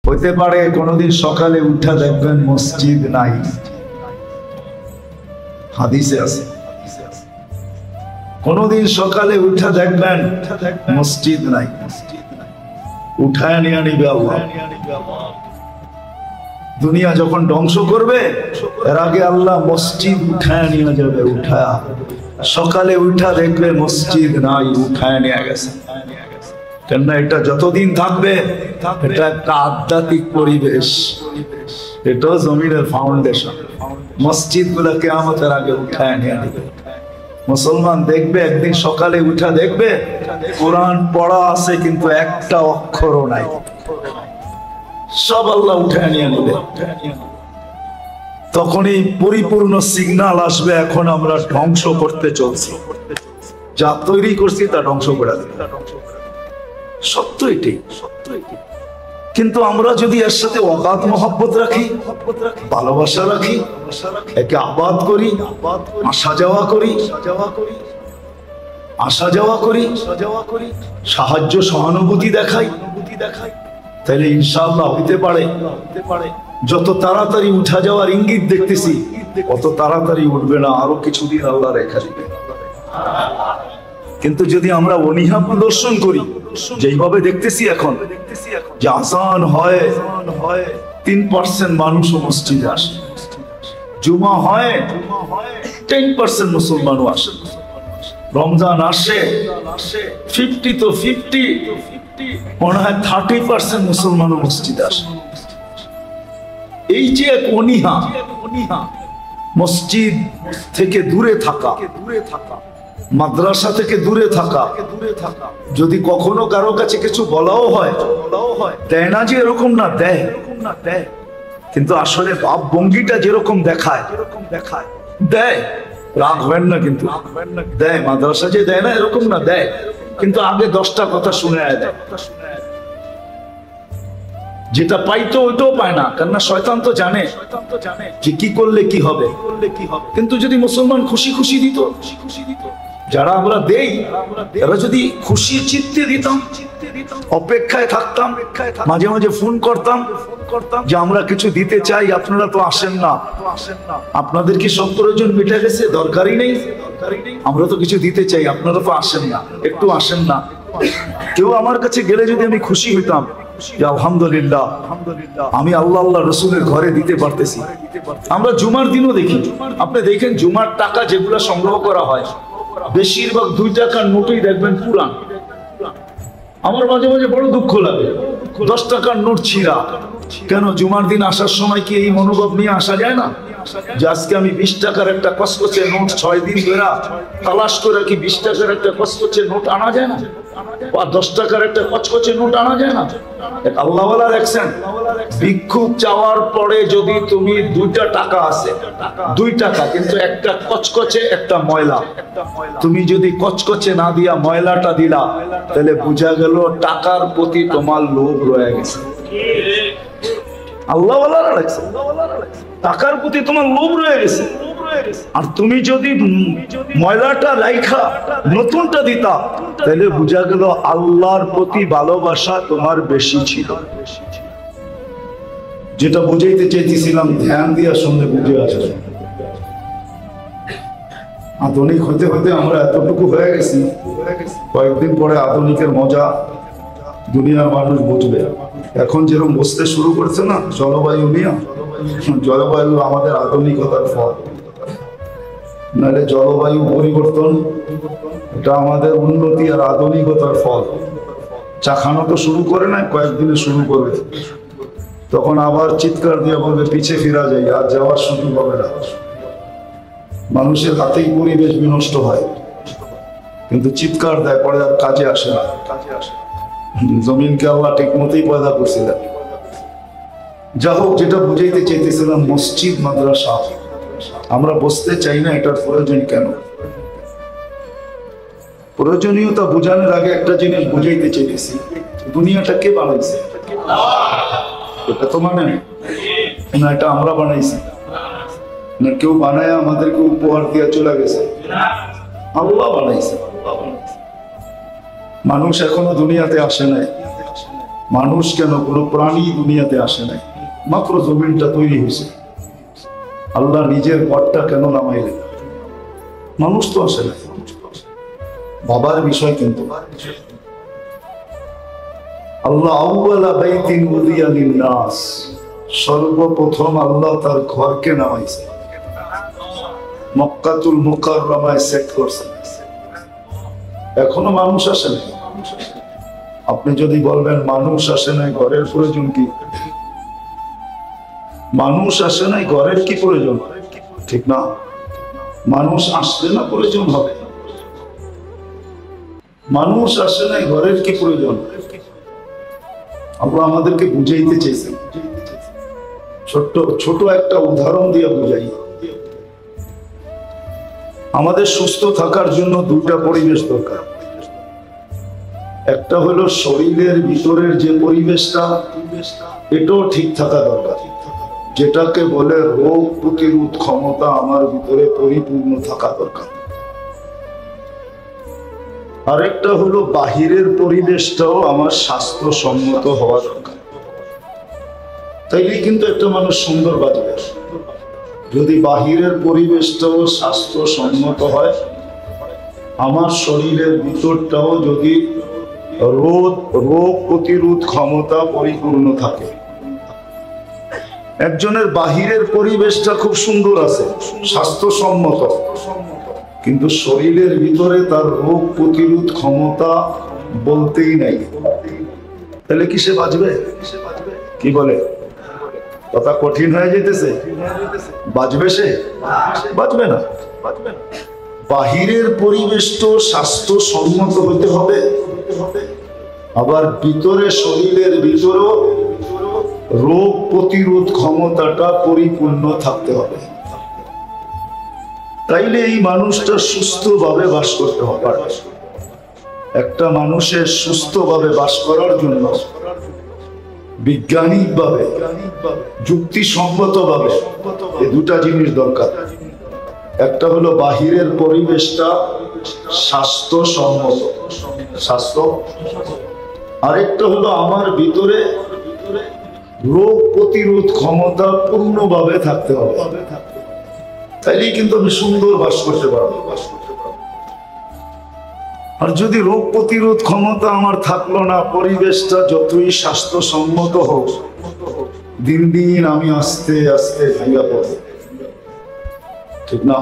হইতে পারে কোনদিন সকালে উঠা দেখবেন মসজিদ নাই, হাদিসে আছে। কোনদিন সকালে উঠা দেখবেন মসজিদ নাই, উঠায় নিয়ে নিবে আল্লাহ। দুনিয়া যখন ধ্বংস করবে এর আগে আল্লাহ মসজিদ উঠায় নিয়ে যাবে। উঠায়া সকালে উঠা দেখবে মসজিদ নাই, উঠায় নিয়ে গেছে। কেননা এটা যতদিন থাকবে এটা একটা আধ্যাত্মিক পরিবেশ, এটাও জমিনের ফাউন্ডেশন। মসজিদ গুলা কিয়ামতের আগে উঠায় নিয়ে নিবে। মুসলমান দেখবে একদিন সকালে উঠা দেখবে কোরআন পড়া আছে কিন্তু একটা অক্ষরও নাই, সব আল্লাহ উঠায় নিয়ে নেবে। তখনই পরিপূর্ণ সিগন্যাল আসবে এখন আমরা ধ্বংস করতে চলছি, যা তৈরি করছি তা ধ্বংস করে দেবে। সত্য এটি। কিন্তু আমরা যদি এর সাথে অগাধ মহব্বত রাখি, ভালোবাসা রাখি, একে আবাদ করি, আসা যাওয়া করি, সাহায্য সহানুভূতি দেখাই, তাহলে ইনশাআল্লাহ হইতে পারে যত তাড়াতাড়ি উঠা যাওয়ার ইঙ্গিত দেখতেছি অত তাড়াতাড়ি উঠবে না, আরো কিছুদিন আল্লাহ রেখা দিবে। কিন্তু যদি আমরা অনীহা প্রদর্শন করি, যেইভাবে দেখতেছি এখন যে আযান হয় 3% মানুষ মসজিদে আসে, জুমা হয় 10% মুসলমানও আসে, রমজান আসে 50 তো 50 মনে হয় 30% মুসলমানও মসজিদে আসে। এই যে এক অনীহা, মসজিদ থেকে দূরে থাকা, মাদ্রাসা থেকে দূরে থাকা, যদি কখনো কারো কাছে কিছু বলাও হয় দেয় না যে এরকম না, দেয়, কিন্তু আসলে ভাব ভঙ্গিটা যেরকম দেখায় দেয়, রাগ হয় না কিন্তু দেয়। মাদ্রাসা যে দেয় না এরকম না, দেয়, কিন্তু আগে 10টা কথা শুনে দেয়। যেটা পাইতো ওইটাও পায় না, কেননা শয়তান তো জানে যে কি করলে কি হবে। কিন্তু যদি মুসলমান খুশি খুশি দিত, যারা আমরা দেই এরা যদি খুশি চিত্তে দিতাম, অপেক্ষায় থাকতাম, মাঝে মাঝে ফোন করতাম যে আমরা কিছু দিতে চাই, আপনারা তো আসেন না, আপনাদের কি সব প্রয়োজন মিটে গেছে, দরকারই নেই, আমরা তো কিছু দিতে চাই, আপনারা তো আসেন না, একটু আসেন না। কেউ আমার কাছে গেলে যদি আমি খুশি হইতাম যে আলহামদুলিল্লাহ আমি আল্লাহ রসুলের ঘরে দিতে পারতেছি। আমরা জুমার দিনও দেখি, আপনি দেখেন জুমার টাকা যেগুলা সংগ্রহ করা হয় বেশিরভাগ 2 টাকার নোটই দেখবেন পুরান। আমার মাঝে মাঝে বড় দুঃখ লাগে, 10 টাকার নোট ছিঁড়া। কেন? জুমার দিন আসার সময় কি এই মনোভাব নিয়ে আসা যায় না যে আজকে আমি 20 টাকার একটা কসকসে নোট 6 দিন ধরে তালাশ করে কি 20 টাকার একটা কসকসে নোট আনা যায় না, বা 10 টাকার একটা কচকচে নোট আনা যায় না? আল্লাহওয়ালা দেখছেন, ভিক্ষুক চাওয়ার পরে যদি তুমি 2টা টাকা আছে, 2 টাকা কিন্তু একটা কচকচে একটা ময়লা, তুমি যদি কচকচে না দিয়া ময়লাটা দিলা তাহলে বোঝা গেল টাকার প্রতি তোমার লোভ রয়ে গেছে। আল্লাহওয়ালারা দেখছেন টাকার প্রতি তোমার লোভ রয়ে গেছে। আর তুমি যদি ময়লাটা রাইখা নতুনটা দিতা তাহলে বোঝা গেল আল্লাহর প্রতি ভালোবাসা তোমার বেশি ছিল। যেটা বুঝাইতে চাইতেছিলাম ধ্যান দিয়া শুনলে বুঝে আসে। আধুনিক হতে হতে আমরা এতটুকু হয়ে গেছি, কয়েকদিন পরে আধুনিকের মজা দুনিয়ার মানুষ বুঝবে। এখন যেরকম বুঝতে শুরু করছে না জলবায়ু নিয়ে, জলবায়ু আমাদের আধুনিকতার ফল, নাহলে জলবায়ু পরিবর্তন এটা আমাদের উন্নতি আর আধুনিকতার ফল। চা খানো তো শুরু করে না, কয়েকদিনে শুরু করবে, তখন আবার চিৎকার দিয়ে বলবে পিছে ফিরা যাই, আর যাওয়ার সুযোগ হবে না। মানুষের হাতেই পরিবেশ বিনষ্ট হয়, কিন্তু চিৎকার দেয় পরে আর কাজে আসে না। জমিনকে আল্লাহ ঠিক মতোই পয়দা করছিলেন। যা হোক, যেটা বুঝাইতে চাইতেছিলাম মসজিদ মাদ্রাসা আমরা বসতে চাই না, এটার প্রয়োজন কেন? প্রয়োজনীয়তা বোঝানোর আগে একটা জিনিস বুঝাইতে চাইতেছি, দুনিয়াটা কে বানাইছে? এটা তো মানে না এটা আমরা বানাইছি না, কেউ বানায় আমাদেরকে উপহার দিয়ে চলে গেছে, আল্লাহ বানাইছে। মানুষ এখনো দুনিয়াতে আসে নাই, মানুষ কেন, কোনো প্রাণী দুনিয়াতে আসে নাই, মাত্র জমিনটা তৈরি হয়েছে। আল্লাহ নিজের ঘরটা কেন নামাইলেন? মানুষ তো আসে নাই। বাবার বিষয় কিন্তু আল্লাহ আউয়ালা বাইতিন উযিয়া লিন-নাস, সর্বপ্রথম আল্লাহ তার ঘরকে নামাইছে, মক্কাতুল মুকাররমায় সেট করছে। এখনো মানুষ আসে নাই। আপনি যদি বলবেন মানুষ আসে নাই, ঘরের প্রয়োজন কি? মানুষ আসে নাই, ঘরের কি প্রয়োজন? ঠিক না? মানুষ আসলে না প্রয়োজন হবে? মানুষ আসে নাই, ঘরের কি প্রয়োজন? আল্লাহ আমাদেরকে বুঝাইতে চেয়েছেন। ছোট একটা উদাহরণ দিয়ে বুঝাই। আমাদের সুস্থ থাকার জন্য দুটা পরিবেশ দরকার। একটা হলো শরীরের ভিতরের যে পরিবেশটা, এটাও ঠিক থাকা দরকার, যেটাকে বলে রোগ প্রতিরোধ ক্ষমতা আমার ভিতরে পরিপূর্ণ থাকা দরকার। আরেকটা হলো বাহিরের পরিবেশটাও আমার স্বাস্থ্যসম্মত হওয়া দরকার। তাইলে কিন্তু একটা মানুষ সুন্দর বাঁচবে। যদি বাহিরের পরিবেশটাও স্বাস্থ্যসম্মত হয়, আমার শরীরের ভিতরটাও যদি রোগ প্রতিরোধ ক্ষমতা পরিপূর্ণ থাকে। একজনের বাহিরের পরিবেশটা খুব সুন্দর আছে, স্বাস্থ্যসম্মত, কিন্তু শরীরের ভিতরে তার রোগ প্রতিরোধ ক্ষমতা বলতেই নাই, তাহলে কি সে বাঁচবে? কি বলে? কথা কঠিন হয়ে যেতেছে। বাঁচবে সে? বাঁচবে না। বাহিরের পরিবেশ তো স্বাস্থ্যসম্মত হতে হবে, আবার ভিতরে শরীরের ভিতরেও রোগ প্রতিরোধ ক্ষমতাটা পরিপূর্ণ থাকতে হবে। তাইলে এই মানুষটা সুস্থভাবে বাস করতে হবে। একটা মানুষের সুস্থভাবে বাস করার জন্য বৈজ্ঞানিকভাবে, যুক্তিসম্মতভাবে এই দুটা জিনিস দরকার। একটা হলো বাহিরের পরিবেশটা স্বাস্থ্যসম্মত, আরেকটা হলো আমার ভিতরে রোগ প্রতিরোধ ক্ষমতা পূর্ণভাবে থাকতে হবে। তাইলেই কিন্তু আমি সুন্দর বাস করতে পারবো। আর যদি রোগ প্রতিরোধ ক্ষমতা আমার থাকলো না, পরিবেশটা যতই স্বাস্থ্যসম্মত হোক, দিন দিন আমি আস্তে আস্তে ভেঙে পড়ব। ঠিক না?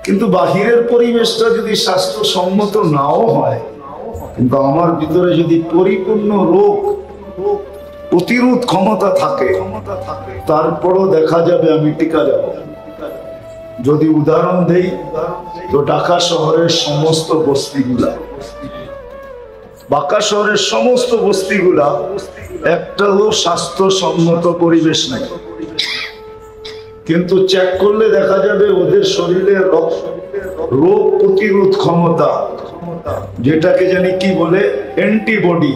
কিন্তু বাহিরের পরিবেশটা যদি স্বাস্থ্যসম্মত নাও হয়, কিন্তু আমার ভিতরে যদি পরিপূর্ণ রোগ প্রতিরোধ ক্ষমতা থাকে, তারপরও দেখা যাবে আমি টিকা যাব। যদি উদাহরণ দেই, তো ঢাকা শহরের সমস্ত বস্তিগুলা, ঢাকা শহরের সমস্ত বস্তিগুলা একটাও স্বাস্থ্যসম্মত পরিবেশ নাই, কিন্তু চেক করলে দেখা যাবে ওদের শরীরে রোগ প্রতিরোধ ক্ষমতা, যেটাকে জানি কি বলে, অ্যান্টিবডি,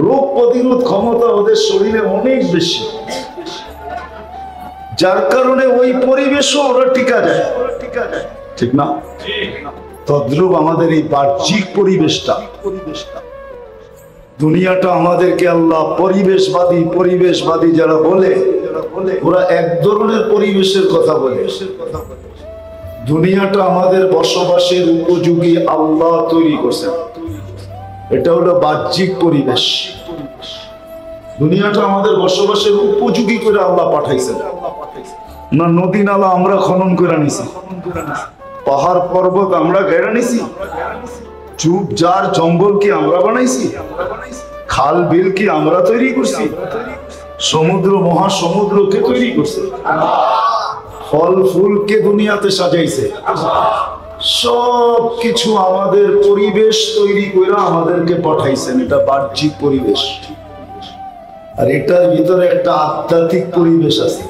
রোগ প্রতিরোধ ক্ষমতা ওদের শরীরে অনেক বেশি, যার কারণে ওই পরিবেশও ওরা টিকা যায়। ঠিক না? তদ্রূপ আমাদের এই বাহ্যিক পরিবেশটা, দুনিয়াটা আমাদেরকে আল্লাহ পরিবেশবাদী যারা বলে, ওরা এক ধরনের পরিবেশের কথা বলে। দুনিয়াটা আমাদের বসবাসের উপযোগী আল্লাহ তৈরি করছেন, এটা হলো বাহ্যিক পরিবেশ। দুনিয়াটা আমাদের বসবাসের উপযোগী করে আল্লাহ পাঠাইছেন না। নদী নালা আমরা খনন করে নিছি, পাহাড় পর্বত আমরা ঘেরা নিছি, চুপ জার জঙ্গল কি আমরা বানাইছি, খাল বিল কি আমরা তৈরি করছি, সমুদ্র মহাসমুদ্র কে তৈরি করছে, ফল ফুল কে দুনিয়াতে সাজাইছে, সব কিছু আমাদের পরিবেশ তৈরি করে আমাদেরকে পাঠাইছেন। এটা বাহ্যিক পরিবেশ। আর এটার ভিতরে একটা আধ্যাত্মিক পরিবেশ আছে।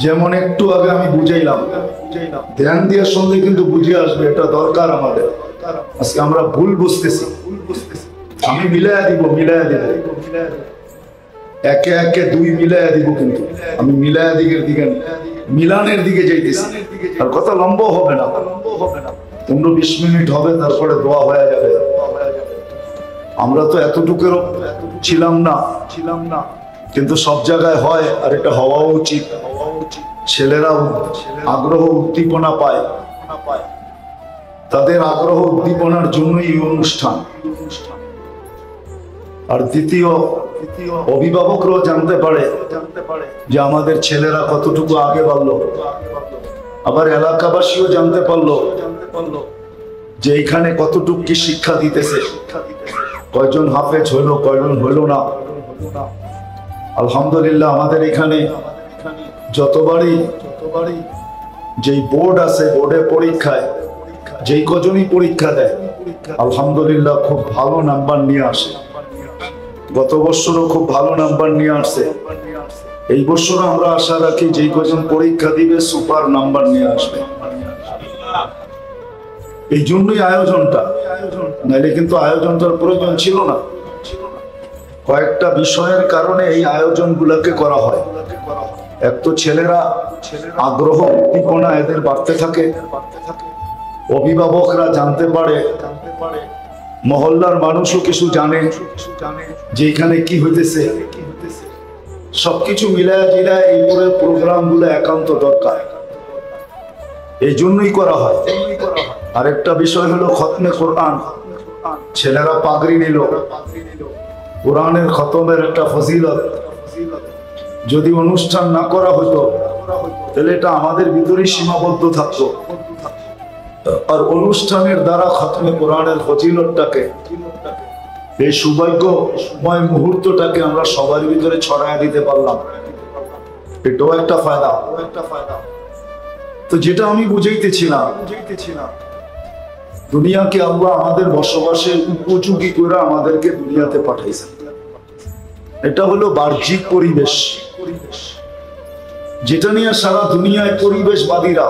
যেমন একটু আগে আমি বুঝাইলাম, ধ্যান দেওয়ার সঙ্গে কিন্তু বুঝে আসবে, এটা দরকার আমাদের। আজকে আমরা ভুল বুঝতেছি। আমি মিলাইয়া দিব একে একে দুই মিলাইয়া দিব, কিন্তু আমি মিলাইয়া মিলানের দিকে যাইতেছি। আর কথা লম্বা হবে না, 15-20 মিনিট হবে, তারপরে দোয়া হয়ে যাবে। আমরা তো এতটুকুরও ছিলাম না, কিন্তু সব জায়গায় হয়, আর এটা হওয়াও উচিত। ছেলেরা আগ্রহ উদ্দীপনা পায়, তাদের আগ্রহ উদ্দীপনার জন্যই এই অনুষ্ঠান। আর দ্বিতীয়, অভিভাবকরাও জানতে পারে যে আমাদের ছেলেরা কতটুকু আগে বাড়লো, আবার এলাকাবাসীও জানতে পারলো যে এখানে কতটুকু কি শিক্ষা দিতেছে, কয়জন হাফেজ হইলো, কয়জন হইলো না। আলহামদুলিল্লাহ আমাদের এখানে যতবারই যেই বোর্ড আছে, বোর্ডে পরীক্ষায় যেই কজনই পরীক্ষা দেয় আলহামদুলিল্লাহ খুব ভালো নাম্বার নিয়ে আসে। গত বছরও খুব ভালো নাম্বার নিয়ে আসছে। এই বছর আমরা আশা রাখি যেই কজন পরীক্ষা দিবে সুপার নাম্বার নিয়ে আসবে। এই জন্যই আয়োজনটা, নাইলে কিন্তু আয়োজনটার প্রয়োজন ছিল না। কয়েকটা বিষয়ের কারণে এই আয়োজন গুলাকে করা হয়। এক তো ছেলেরা আগ্রহ উদ্দীপনা এদের বাড়তে থাকে, অভিভাবকরা জানতে পারে, মহল্লার মানুষও কিছু জানে যে এখানে কি হইতেছে। সবকিছু মিলায় জিলায় এই প্রোগ্রাম গুলো একান্ত দরকার, এই জন্যই করা হয়। আরেকটা বিষয় হলো খতমে কোরআন। ছেলেরা পাগড়ি নিল, কোরআনের খতমের একটা ফজিলত। যদি অনুষ্ঠান না করা হতো তাহলে এটা আমাদের ভিতরেই সীমাবদ্ধ থাকতো। আর অনুষ্ঠানের দ্বারা খতমে কোরআনের ফজিলতটাকে, এই সৌভাগ্যময় মুহূর্তটাকে আমরা সবার ভিতরে ছড়ায় দিতে পারলাম, এটাও একটা ফায়দা। তো যেটা আমি বুঝাইতেছিলাম, দুনিয়াকে আল্লাহ আমাদের বসবাসের উপযোগী করে আমাদেরকে দুনিয়াতে পাঠাইছেন। এটা হলো বাহ্যিক পরিবেশ, যেটা নিয়ে সারা দুনিয়ায় পরিবেশবাদীরা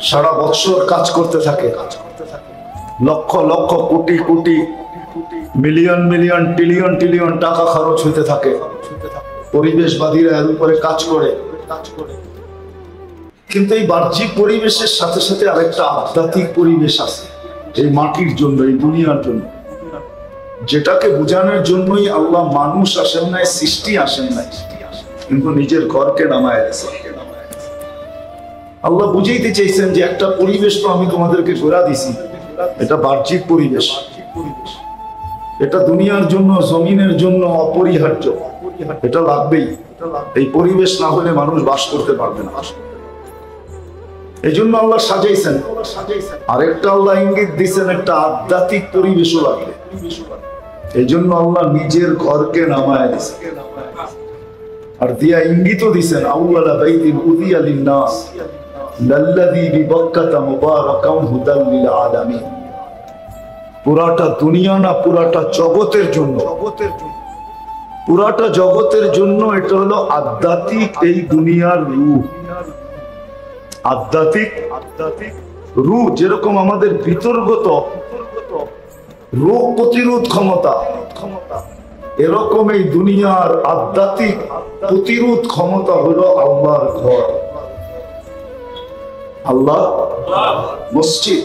সারা বছর কাজ করতে থাকে। Lakh lakh crore crore million million trillion trillion টাকা খরচ হইতে থাকে। পরিবেশবাদীরা এর উপরে কাজ করে। কিন্তু এই বাহ্যিক পরিবেশের সাথে সাথে আরেকটা আধ্যাত্মিক পরিবেশ আছে এই মাটির জন্য, এই দুনিয়ার জন্য, যেটাকে বোঝানোর জন্যই আল্লাহ মানুষ আসেন নাই, সৃষ্টি আসেন নাই, কিন্তু নিজের ঘরকে নামায় দিয়েছেন। আল্লাহ বুঝাইতে চাইছেন যে একটা পরিবেশ তো আমি তোমাদেরকে ঘোরা দিছি, এটা বাহ্যিক পরিবেশ, এটা দুনিয়ার জন্য, জমিনের জন্য অপরিহার্য, এটা লাগবেই। এই পরিবেশ না হলে মানুষ বাস করতে পারবে না। এই জন্য আল্লাহ সাজাইছেন। আরেকটা আল্লাহ ইঙ্গিত দিচ্ছেন একটা আধ্যাত্মিক পরিবেশও লাগবে। এই জন্য আল্লাহ নিজের ঘরকে নামায় দিচ্ছেন, আর দিয়া ইঙ্গিতও দিচ্ছেন আউয়ালা বাইতিন উযিয়া লিন-নাস লাল্লাযী বিবাক্কাতা মুবারাকান হুদাল লিল আলামিন। পুরাটা দুনিয়া না, পুরাটা জগতের জন্য, পুরাটা জগতের জন্য এটা হলো আধ্যাত্মিক এই দুনিয়ার রূহ। আধ্যাত্মিক রূহ যেরকম আমাদের ভিতরগত রোগ প্রতিরোধ ক্ষমতা, এরকম এই দুনিয়ার আধ্যাত্মিক প্রতিরোধ ক্ষমতা হলো আল্লাহর ঘর, আল্লাহ মসজিদ।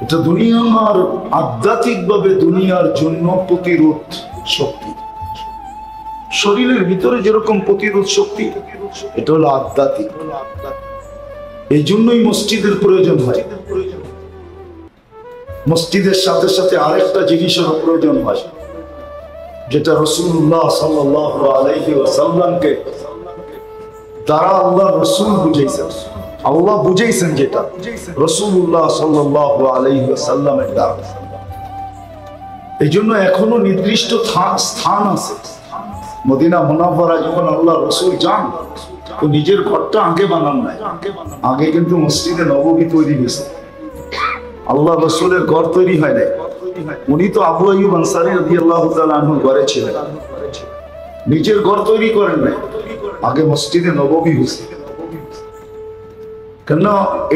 এটা দুনিয়ার আধ্যাত্মিক ভাবে দুনিয়ার জন্য প্রতিরোধ শক্তি। শরীরের ভিতরে যেরকম প্রতিরোধ শক্তি, এটা হলো আধ্যাত্মিক। এই জন্যই মসজিদের প্রয়োজন হয়। মসজিদের সাথে সাথে আরেকটা জিনিসের প্রয়োজন হয়, যেটা রাসূলুল্লাহ সাল্লাল্লাহু আলাইহি ওয়াসাল্লামকে দ্বারা আল্লাহ রাসূল বুঝাইছেন। আল্লাহ বুঝাইছেন যেটা রাসূলুল্লাহ সাল্লাল্লাহু আলাইহি ওয়াসাল্লামের দ্বারা। এই জন্য এখনো নির্দিষ্ট স্থান আছে। মদিনা মুনাওয়ারা যখন আল্লাহ রাসূল যান, তো নিজের ঘরটা আগে বানান নাই, আগে কিন্তু মসজিদে নববী তৈরি হয়েছে। আল্লাহ রাসূলের ঘর তৈরি হয় নাই। উনি তো আবু আইয়ুব আনসারী রাদিয়াল্লাহু তাআলা আনহুর ঘরে ছিলেন, নিজের ঘর তৈরি করেন নাই, আগে মসজিদে নববী হয়েছে। কেন?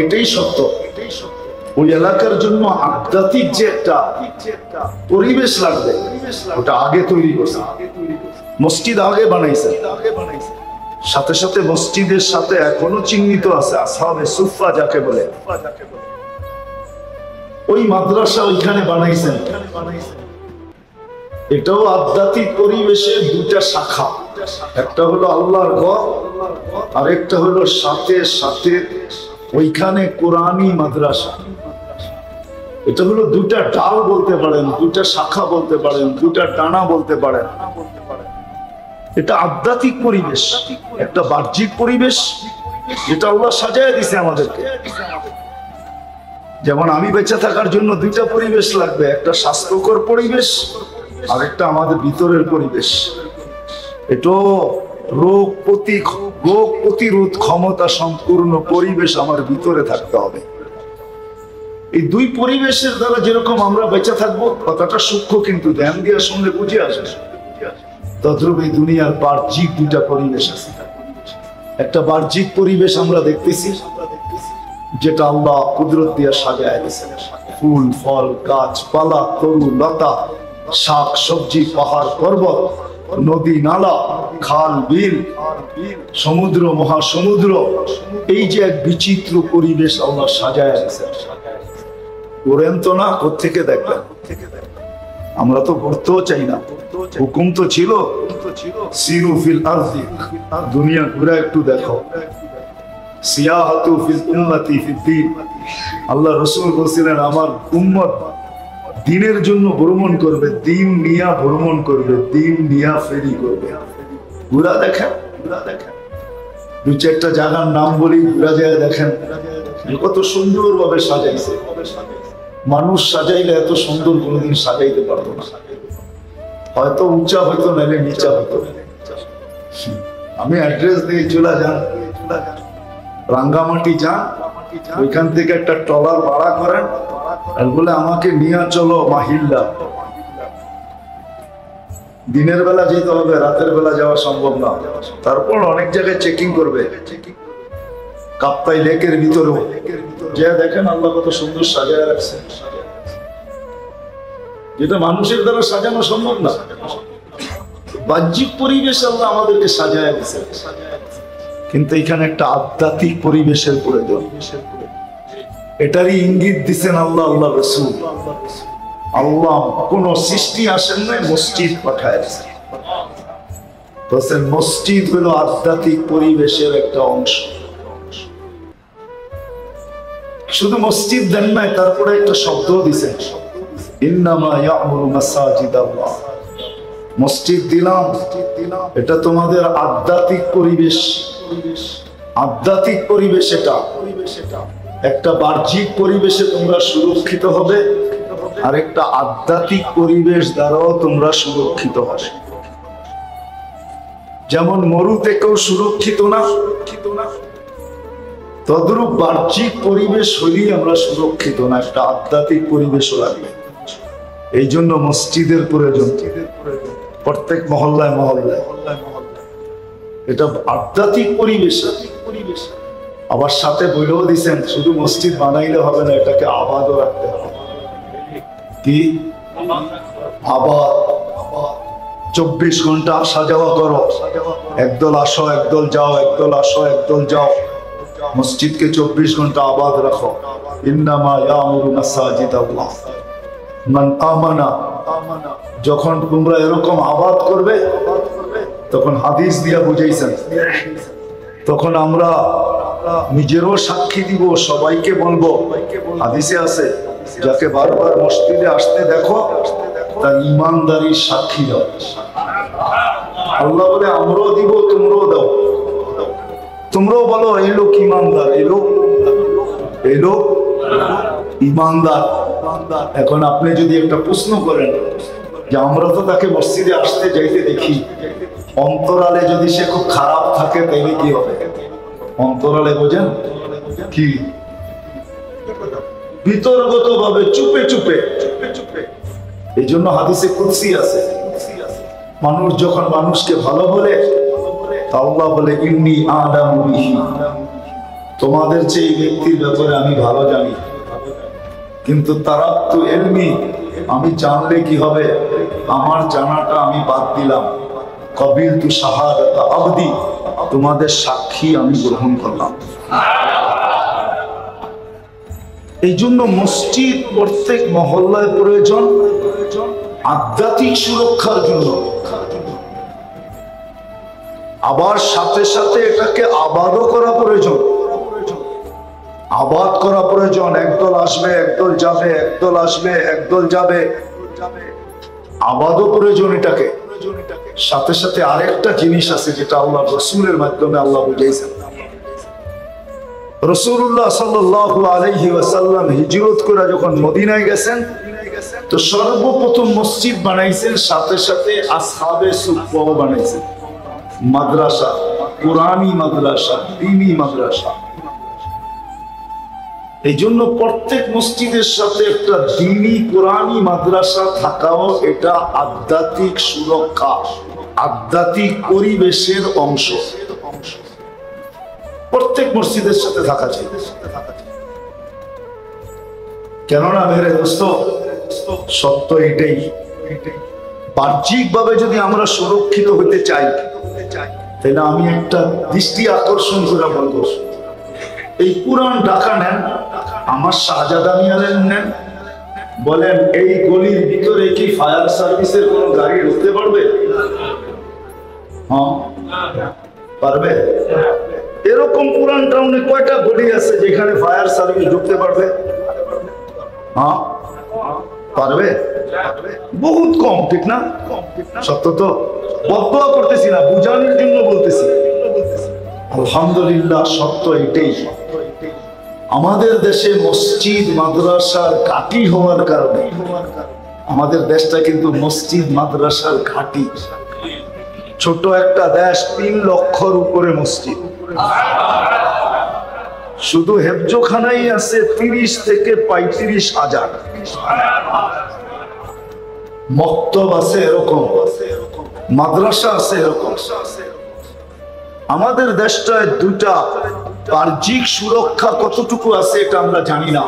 এটাই সত্য। ওই এলাকার জন্য আধ্যাত্মিক যে একটা পরিবেশ লাগবে, ওটা আগে তৈরি করছে, মসজিদ আগে বানাইছে। সাথে সাথে মসজিদের সাথে এখনো চিহ্নিত আছে আসহাবে সুফফা যাকে বলে, ওই মাদ্রাসা ওইখানে বানাইছেন। এটাও আধ্যাত্মিক পরিবেশে দুটা শাখা, একটা হলো আল্লাহর ঘর, আর একটা হলো সাথে সাথে ওইখানে কোরআনী মাদ্রাসা। এটা হলো দুটা ডাল বলতে পারেন, দুটা শাখা বলতে পারেন, দুটা ডানা বলতে পারেন। এটা আধ্যাত্মিক পরিবেশ, একটা বাহ্যিক পরিবেশ যেটা আল্লাহ সাজায় দিছে আমাদেরকে। যেমন আমি বেঁচে থাকার জন্য দুইটা পরিবেশ লাগবে, একটা স্বাস্থ্যকর পরিবেশ আর একটা আমাদের ভিতরের পরিবেশ। এটা রোগ প্রতিরোধ ক্ষমতা সম্পূর্ণ পরিবেশ আমার ভিতরে থাকতে হবে। এই দুই পরিবেশের দ্বারা যেরকম আমরা বেঁচে থাকবো, কথাটা সূক্ষ্ম কিন্তু ধ্যান দিয়ে শুনলে বুঝে আসবে। তদ্রূপ এই দুনিয়ার বাহ্যিক দুইটা পরিবেশ আছে। একটা বাহ্যিক পরিবেশ আমরা দেখতেছি যেটা আল্লাহ কুদরত দিয়ে সাজায় দিয়েছে, ফুল ফল গাছপালা তরু লতা শাক সবজি পাহাড় পর্বত নদী নালা খাল বিল সমুদ্র মহাসমুদ্র, এই যে এক বিচিত্র পরিবেশ আল্লাহ সাজায় দিয়েছে। করেন তো না, কোত্থেকে দেখবেন? আমরা তো করতেও চাই না, হুকুম তো ছিল সিরু ফিল আরদি, দুনিয়া ঘুরে একটু দেখো। সিয়াহাতু ফিল উম্মতি ফিদ্দীন, আল্লাহ রাসূল বলেছিলেন আমার উম্মত দ্বীনের জন্য ভ্রমণ করবে, দ্বীন নিয়া ভ্রমণ করবে, দ্বীন নিয়া ফেরি করবে। ঘুরা দেখেন, দুই চারটা জায়গার নাম বলি, ঘুরা যায় দেখেন কত সুন্দর ভাবে সাজাইছে। মানুষ সাজাইলে এত সুন্দর কোনোদিন সাজাইতে পারতো না, হয়তো উঁচা হইতো নাইলে নিচা হইতো। আমি অ্যাড্রেস দিয়ে চলে যান, রাঙ্গামাটি যান, ওইখান থেকে একটা ট্রলার ভাড়া করেন আর বলে আমাকে নিয়ে চলো মাহিল্লা। দিনের বেলা যেতে হবে, রাতের বেলা যাওয়া সম্ভব না। তারপর অনেক জায়গায় চেকিং করবে, কাপ্তাই লেকের ভিতরেও যে দেখেন আল্লাহ কত সুন্দর সাজায় রাখছে, যেটা মানুষের দ্বারা সাজানো সম্ভব না। বাহ্যিক পরিবেশ আল্লাহ আমাদেরকে সাজায় দিচ্ছে, কিন্তু এখানে একটা আধ্যাত্মিক পরিবেশের প্রয়োজন। এটারই ইঙ্গিত দিচ্ছেন আল্লাহ, আল্লাহ রাসূল। আল্লাহ কোন সৃষ্টি আসেন নাই, মসজিদ পাঠায়। মসজিদ হলো আধ্যাত্মিক পরিবেশের একটা অংশ। শুধু মসজিদ দেন নাই, তারপরে একটা শব্দ দিছেন, ইন্নামা ইয়ামুরু মাসাজিদাল্লাহ। মসজিদ দিলাম, এটা তোমাদের আধ্যাত্মিক পরিবেশ। আধ্যাত্মিক পরিবেশ এটা একটা বাহ্যিক পরিবেশে তোমরা সুরক্ষিত হবে, আর একটা আধ্যাত্মিক পরিবেশ দ্বারাও তোমরা সুরক্ষিত হবে। যেমন মরুতে কেউ সুরক্ষিত না, তদ্রূপ বাহ্যিক পরিবেশ হলেই আমরা সুরক্ষিত না, একটা আধ্যাত্মিক পরিবেশও লাগবে। এই জন্য মসজিদের প্রয়োজন প্রত্যেক মহল্লায় মহল্লায়। এটা আধ্যাত্মিক পরিবেশ। আবার সাথে বলেও দিচ্ছেন শুধু মসজিদ বানাইলে হবে না, এটাকে আবাদও রাখতে হবে। কি আবাদ? 24 ঘন্টা আসা যাওয়া করো, একদল আসো একদল যাও, একদল আসো একদল যাও। মসজিদকে 24 ঘন্টা আবাদ রাখো। ইন্নামা ইয়ামুরু মাসাজিদাল্লাহ মান আমানা। যখন তোমরা এরকম আবাদ করবে, তখন হাদিস দিয়া বুঝাইছেন, তখন আমরা নিজেরও সাক্ষী দিব, সবাইকে বলবো। হাদিসে আছে, যাকে বারবার মসজিদে আসতে দেখো তার ইমানদারির সাক্ষী দাও। আল্লাহ বলে আমরাও দিব, তোমরাও দাও। তোমরাও বলো এই লোক ইমানদার, এই লোক ইমানদার। এখন আপনি যদি একটা প্রশ্ন করেন যে আমরা তো তাকে মসজিদে আসতে যাইতে দেখি, অন্তরালে যদি সে খুব খারাপ থাকে তাহলে কি হবে? অন্তরালে বোঝেন কি? বিতর্কত ভাবে চুপে চুপে। এই জন্য হাদিসে কুদসি আছে, মানুষ যখন মানুষকে ভালো বলে, আল্লাহ বলে ইন্নী আ'লামু বিহি, তোমাদের চেয়ে এই ব্যক্তির ব্যাপারে আমি ভালো জানি। কিন্তু তারাক্তু ইলমি, আমি জানলে কি হবে, আমার জানাটা আমি বাদ দিলাম। কবিলতু শাহাদাতা আবদি, তোমাদের সাক্ষী আমি গ্রহণ করলাম। এই জন্য মসজিদ প্রত্যেক মহল্লায় প্রয়োজন আধ্যাত্মিক সুরক্ষার জন্য, আবার সাথে সাথে এটাকে আবাদও করা প্রয়োজন। আবাদ করা প্রয়োজন। একদল আসবে, একদল যাবে, একদল আসবে, একদল যাবে, আবাদও প্রয়োজন। এটাকে সাথে সাথে আরেকটা জিনিস আছে যেটা আল্লাহ রসুলের মাধ্যমে আল্লাহ বুঝাইছেন। রাসূলুল্লাহ সাল্লাল্লাহু আলাইহি ওয়াসাল্লাম হিজরত করে যখন মদিনায় গেছেন তো সর্বপ্রথম মসজিদ বানাইছেন, সাথে সাথে আসহাবে সুফফা বানাইছেন, মাদ্রাসা, কুরআনী মাদ্রাসা, দ্বীনী মাদ্রাসা। এই জন্য প্রত্যেক মসজিদের সাথে একটা দ্বীনী কুরআনী মাদ্রাসা থাকাও এটা আধ্যাত্মিক সুরক্ষা, আধ্যাত্মিক পরিবেশের অংশ। প্রত্যেক মসজিদের সাথে থাকা চাই। কেননা মেরে দোস্ত, সত্য এটাই, বাহ্যিক ভাবে যদি আমরা সুরক্ষিত হতে চাই তাহলে আমি একটা দৃষ্টি আকর্ষণ করে বলবো, এই পুরান ঢাকা নেন, আমার শাহজাদা মিয়ালের নেন, বলেন এই গলির ভিতরে কি ফায়ার সার্ভিসের কোন গাড়ি ঢুকতে পারবে? হ্যাঁ, পারবে? এরকম পুরান টাউনে কয়টা গলি আছে যেখানে ফায়ার সার্ভিস ঢুকতে পারবে? হ্যাঁ, পারবে? বহুত কম, ঠিক না? সত্য তো, বদদোয়া করতেছি না, বুঝানোর জন্য বলতেছি। আলহামদুলিল্লাহ, সত্য এটাই। আমাদের দেশে মসজিদ মাদ্রাসার ঘাঁটি হওয়ার কারণে আমাদের দেশটা কিন্তু মসজিদ মাদ্রাসার ঘাঁটি। ছোট একটা দেশ, 3 লক্ষর উপরে মসজিদ। শুধু হেফজোখানাই আছে 30 থেকে 35,000। মক্তব আছে এরকম, মাদ্রাসা আছে এরকম। আমাদের দেশটায় দুটা বাহ্যিক সুরক্ষা কতটুকু আছে এটা আমরা জানি না,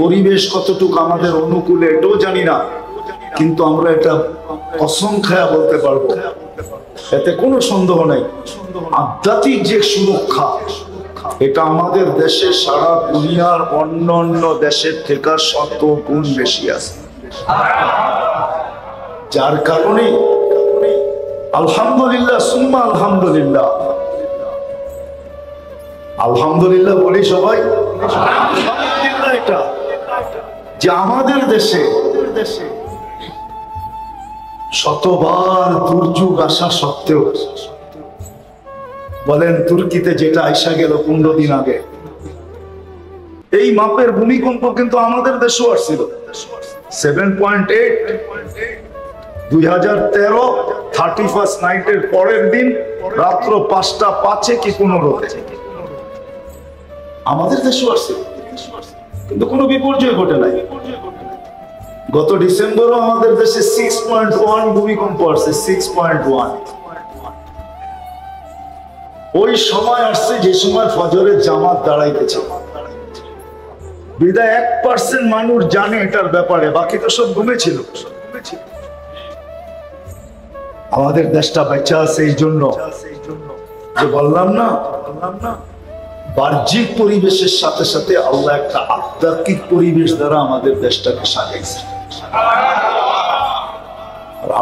পরিবেশ কতটুকু আমাদের অনুকূলে এটাও জানি না, কিন্তু আমরা এটা কসম খায়া বলতে পারবো, এতে কোনো সন্দেহ নাই, আধ্যাত্মিক যে সুরক্ষা এটা আমাদের দেশে সারা দুনিয়ার অন্যান্য দেশের থেকে 100 গুণ বেশি আছে। যার কারণে আলহামদুলিল্লাহ, সুম্মা আলহামদুলিল্লাহ, আলহামদুলিল্লাহ বলি সবাই। আলহামদুলিল্লাহ এটা যে আমাদের দেশে শতবার দুর্যোগ আসা সত্ত্বেও, বলেন তুর্কিতে যেটা আইসা গেল 15 দিন আগে, এই মাপের ভূমিকম্প কিন্তু আমাদের দেশেও আসছিল 7.8, 2013 31st নাইটের পরের দিন রাত্র 5টা 5 কি 15 আমাদের দেশেও আসছিল, কিন্তু কোনো বিপর্যয় ঘটে নাই। গত ডিসেম্বরও আমাদের দেশে 6.1 ভূমিকম্প আসছে, 6.1। ওই সময় আসছে যে সময় ফজরের জামাত দাঁড়াইতেছে, বিদায় 1% মানুষ জানে এটার ব্যাপারে, বাকি তো সব ঘুমেছিল। আমাদের দেশটা বেঁচে আছে এই জন্য যে বললাম না, বাহ্যিক পরিবেশের সাথে সাথে আল্লাহ একটা আধ্যাত্মিক পরিবেশ দ্বারা আমাদের দেশটাকে সাজাইছে।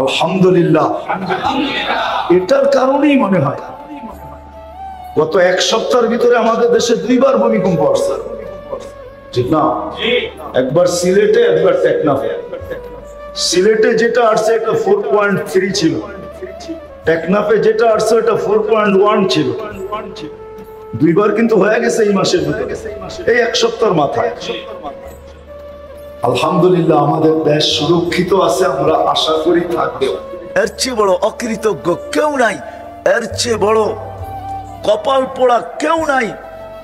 আলহামদুলিল্লাহ, এটার কারণেই মনে হয় গত 1 সপ্তাহের ভিতরে আমাদের দেশে 2বার ভূমিকম্প আসছে, ঠিক না? একবার সিলেটে, একবার টেকনাফে। সিলেটে যেটা আসছে এটা 4.3 ছিল, টেকনাফে যেটা আসছে এটা 4.1 ছিল। 2বার কিন্তু হয়ে গেছে এই মাসের ভিতরে, এই 1 সপ্তাহের মাথায়। আলহামদুলিল্লাহ, আমাদের দেশ সুরক্ষিত আছে, আমরা আশা করি থাকবেও। এর চেয়ে বড় অকৃতজ্ঞ কেউ নাই, এর চেয়ে বড় কপাল পোড়া কেউ নাই,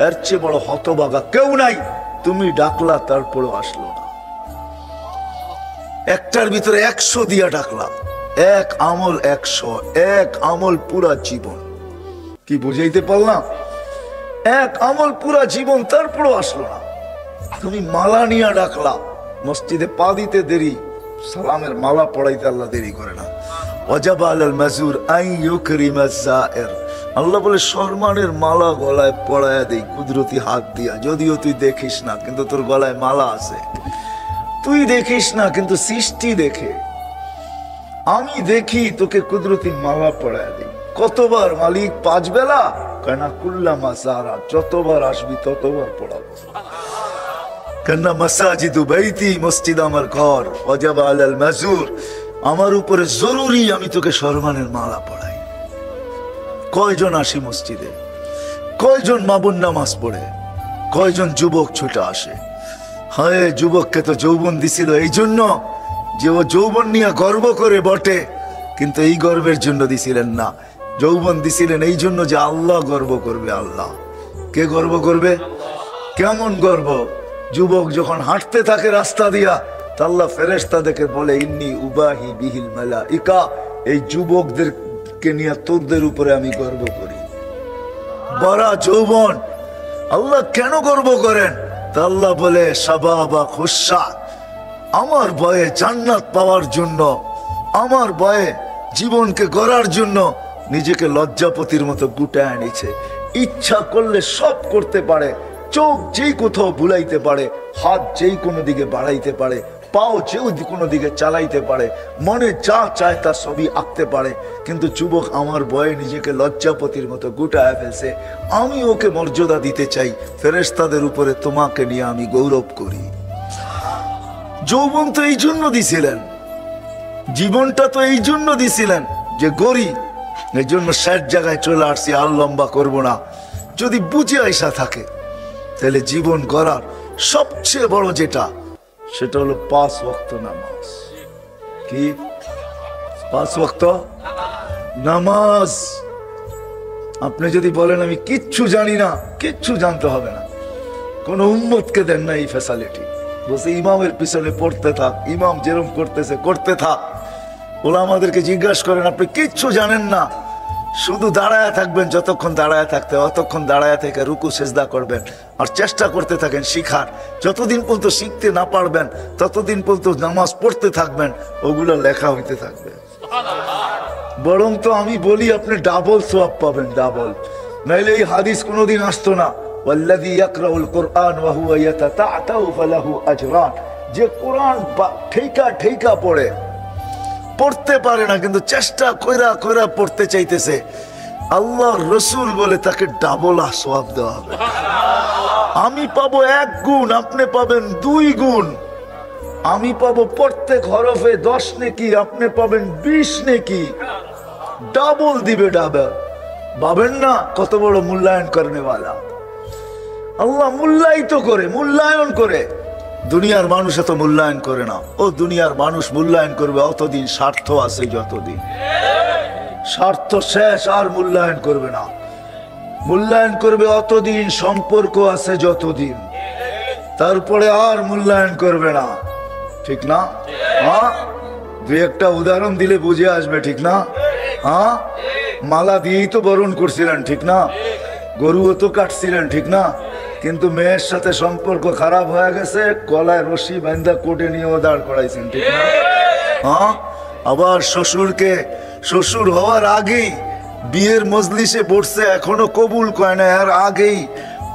এর চেয়ে বড় হতভাগা কেউ নাই। তুমি ডাকলা তারপরে আসলো না, একটার ভিতরে 100 দিয়া ডাকলা, এক আমল 100, এক আমল পুরা জীবন। কি বুঝাইতে পারলাম? এক আমল পুরা জীবন, তারপরও আসলো না। তুমি মালা নিয়ে ডাকলা, মসজিদে পা দিতে দেরি, সালামের মালা পড়াইতে আল্লাহ দেরি করে না। ওয়াজাবা আলাল মাজুর আন ইউকরিমা যায়ের, আল্লাহ বলে সম্মানের মালা গলায় পড়ায়া দেই কুদরতি হাত দিয়া, যদিও তুই দেখিস না কিন্তু তোর গলায় মালা আছে। তুই দেখিস না কিন্তু সৃষ্টি দেখে, আমি দেখি তোকে কুদরতি মালা পড়ায়া দিই। কতবার মালিক? 5 বেলা? কেনা কুল্লামা যারা, যতবার আসবি ততবার পড়াবো। কেননা মাসাজিদু বাইতি, মসজিদ আমার ঘর, ওয়াজাবা আলাল মাজুর, আমার উপরে জরুরি আমি তোকে সম্মানের মালা পড়াই। কয়জন আসি মসজিদে? কয়জন মা বোন নামাজ পড়ে? কয়জন যুবক ছুটে আসে? হায়, যুবককে তো যৌবন দিছিল এই জন্য যে ও যৌবন নিয়ে গর্ব করে বটে, কিন্তু এই গর্বের জন্য দিছিলেন না। যৌবন দিছিলেন এই জন্য যে আল্লাহ গর্ব করবে। আল্লাহ কে গর্ব করবে? কেমন গর্ব? যুবক যখন হাঁটতে থাকে রাস্তা দিয়া, তা আল্লাহ ফেরেশতা দেখে বলে ইন্নী উবাহি বিহিল মালাইকা, এই যুবকদেরকে নিয়ে তোদের উপরে আমি গর্ব করি। বড় যৌবন আল্লাহ কেন গর্ব করেন? তা আল্লাহ বলে শাবাবা খুশা, আমার ভয়ে জান্নাত পাওয়ার জন্য, আমার ভয়ে জীবনকে গড়ার জন্য নিজেকে লজ্জাপতির মতো গুটায় নিছে। ইচ্ছা করলে সব করতে পারে, চোখ যেই কোথাও বুলাইতে পারে, হাত যেই কোনো দিকে বাড়াইতে পারে, পাও যেও কোনো দিকে চালাইতে পারে, মনে যা চায় তা সবই আঁকতে পারে, কিন্তু যুবক আমার ভয়ে নিজেকে লজ্জাপতির মতো গুটায় ফেলছে। আমি ওকে মর্যাদা দিতে চাই, ফেরেশতাদের উপরে তোমাকে নিয়ে আমি গৌরব করি। যৌবন তো এই জন্য দিছিলেন, জীবনটা তো এই জন্য দিছিলেন যে গরি, এই জন্য 60 জায়গায় চলে আসছি। আর লম্বা করবো না। যদি বুঝে আইসা থাকে তাহলে জীবন গড়ার সবচেয়ে বড় যেটা, সেটা হলো 5 ওয়াক্ত নামাজ। কি 5 ওয়াক্ত নামাজ? আপনি যদি বলেন আমি কিচ্ছু জানি না, কিচ্ছু জানতে হবে না। কোন উম্মতকে দেন না এই ফ্যাসিলিটি, বলছে ইমামের পিছনে পড়তে থাক, ইমাম যেরকম করতেছে করতে থাক। ওরা আমাদেরকে জিজ্ঞাসা করেন আপনি কিচ্ছু জানেন না, শুধু দাঁড়ায় থাকবেন, যতক্ষণ দাঁড়ায় থাকতে অতক্ষণ দাঁড়ায় থেকে রুকু সেজদা করবেন আর চেষ্টা করতে থাকেন শিখার। যতদিন পর্যন্ত শিখতে না পারবেন ততদিন পর্যন্ত নামাজ পড়তে থাকবেন, ওগুলো লেখা হইতে থাকবে। বরং তো আমি বলি আপনি ডাবল সওয়াব পাবেন, ডাবল। নাইলে এই হাদিস কোনোদিন আসতো না, ওয়াল্লাযী ইয়াকরাউল কুরআন ওয়া হুয়া ইয়াতাতাআতাউ ফালাহু আজরান। যে কোরআন ঠেকা ঠেকা পড়ে, পড়তে পারে না কিন্তু চেষ্টা কইরা কইরা পড়তে চাইতেছে, আল্লাহর রাসূল বলে তাকে ডাবল সওয়াব দেওয়া হবে। আমি পাবো 1 গুণ, আপনি পাবেন 2 গুণ। আমি পাবো প্রত্যেক হরফে 10 নেকি, আপনি পাবেন 20 নেকি। ডাবল দিবে, ডাবল। ভাবেন না কত বড় মূল্যায়ন করেনেওয়ালা আল্লাহ। মূল্যায়িত করে, মূল্যায়ন করে। দুনিয়ার মানুষ এত মূল্যায়ন করে না। ও দুনিয়ার মানুষ মূল্যায়ন করবে অতদিন স্বার্থ আছে যতদিন, স্বার্থ শেষ আর মূল্যায়ন করবে না। মূল্যায়ন করবে অতদিন সম্পর্ক আছে যতদিন, তারপরে আর মূল্যায়ন করবে না। ঠিক না? হ্যাঁ, 2-1টা উদাহরণ দিলে বুঝে আসবে। ঠিক না? হ্যাঁ, মালা দিয়েই তো বরণ করছিলেন। ঠিক না? গরুও তো কাটছিলেন। ঠিক না? কিন্তু মেয়ের সাথে সম্পর্ক খারাপ হয়ে গেছে, গলায় রশি বাঁধা কোটে নিয়ে দাঁড় করাইছেন। ঠিক না? হ্যাঁ, আবার শ্বশুরকে, শ্বশুর হওয়ার আগেই বিয়ের মজলিসে বসছে, এখনো কবুল কয় না, এর আগেই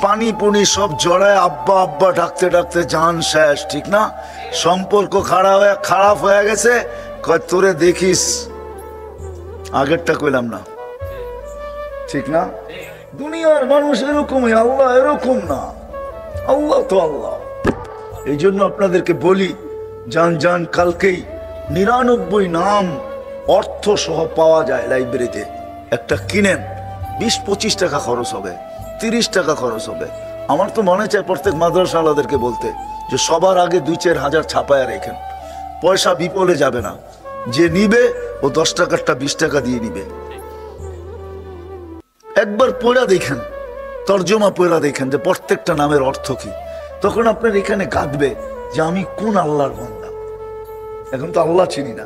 পানি পুনি সব জড়ায় আব্বা আব্বা ডাকতে ডাকতে জান শেষ। ঠিক না? সম্পর্ক খারাপ হয়ে গেছে, কয় তোরে দেখিস, আগেরটা কইলাম না। ঠিক না? দুনিয়ার মানুষ এরকমই, আল্লাহ এরকম না। আল্লাহ তো আল্লাহ। এই জন্য আপনাদেরকে বলি, যান কালকেই 99 নাম অর্থ সহ পাওয়া যায় লাইব্রেরিতে, একটা কিনেন। 20-25 টাকা খরচ হবে, 30 টাকা খরচ হবে। আমার তো মনে চায় প্রত্যেক মাদ্রাসাওয়ালাদেরকে বলতে যে সবার আগে 2-4 হাজার ছাপায় রেখেন, পয়সা বিপলে যাবে না। যে নিবে ও 10 টাকারটা 20 টাকা দিয়ে নিবে। একবার পড়া দেখেন, তর্জমা পড়া দেখেন যে প্রত্যেকটা নামের অর্থ কি, তখন আপনার এখানে কাঁদবে যে আমি কোন আল্লাহর বান্দা। এখন তো আল্লাহ চিনি না,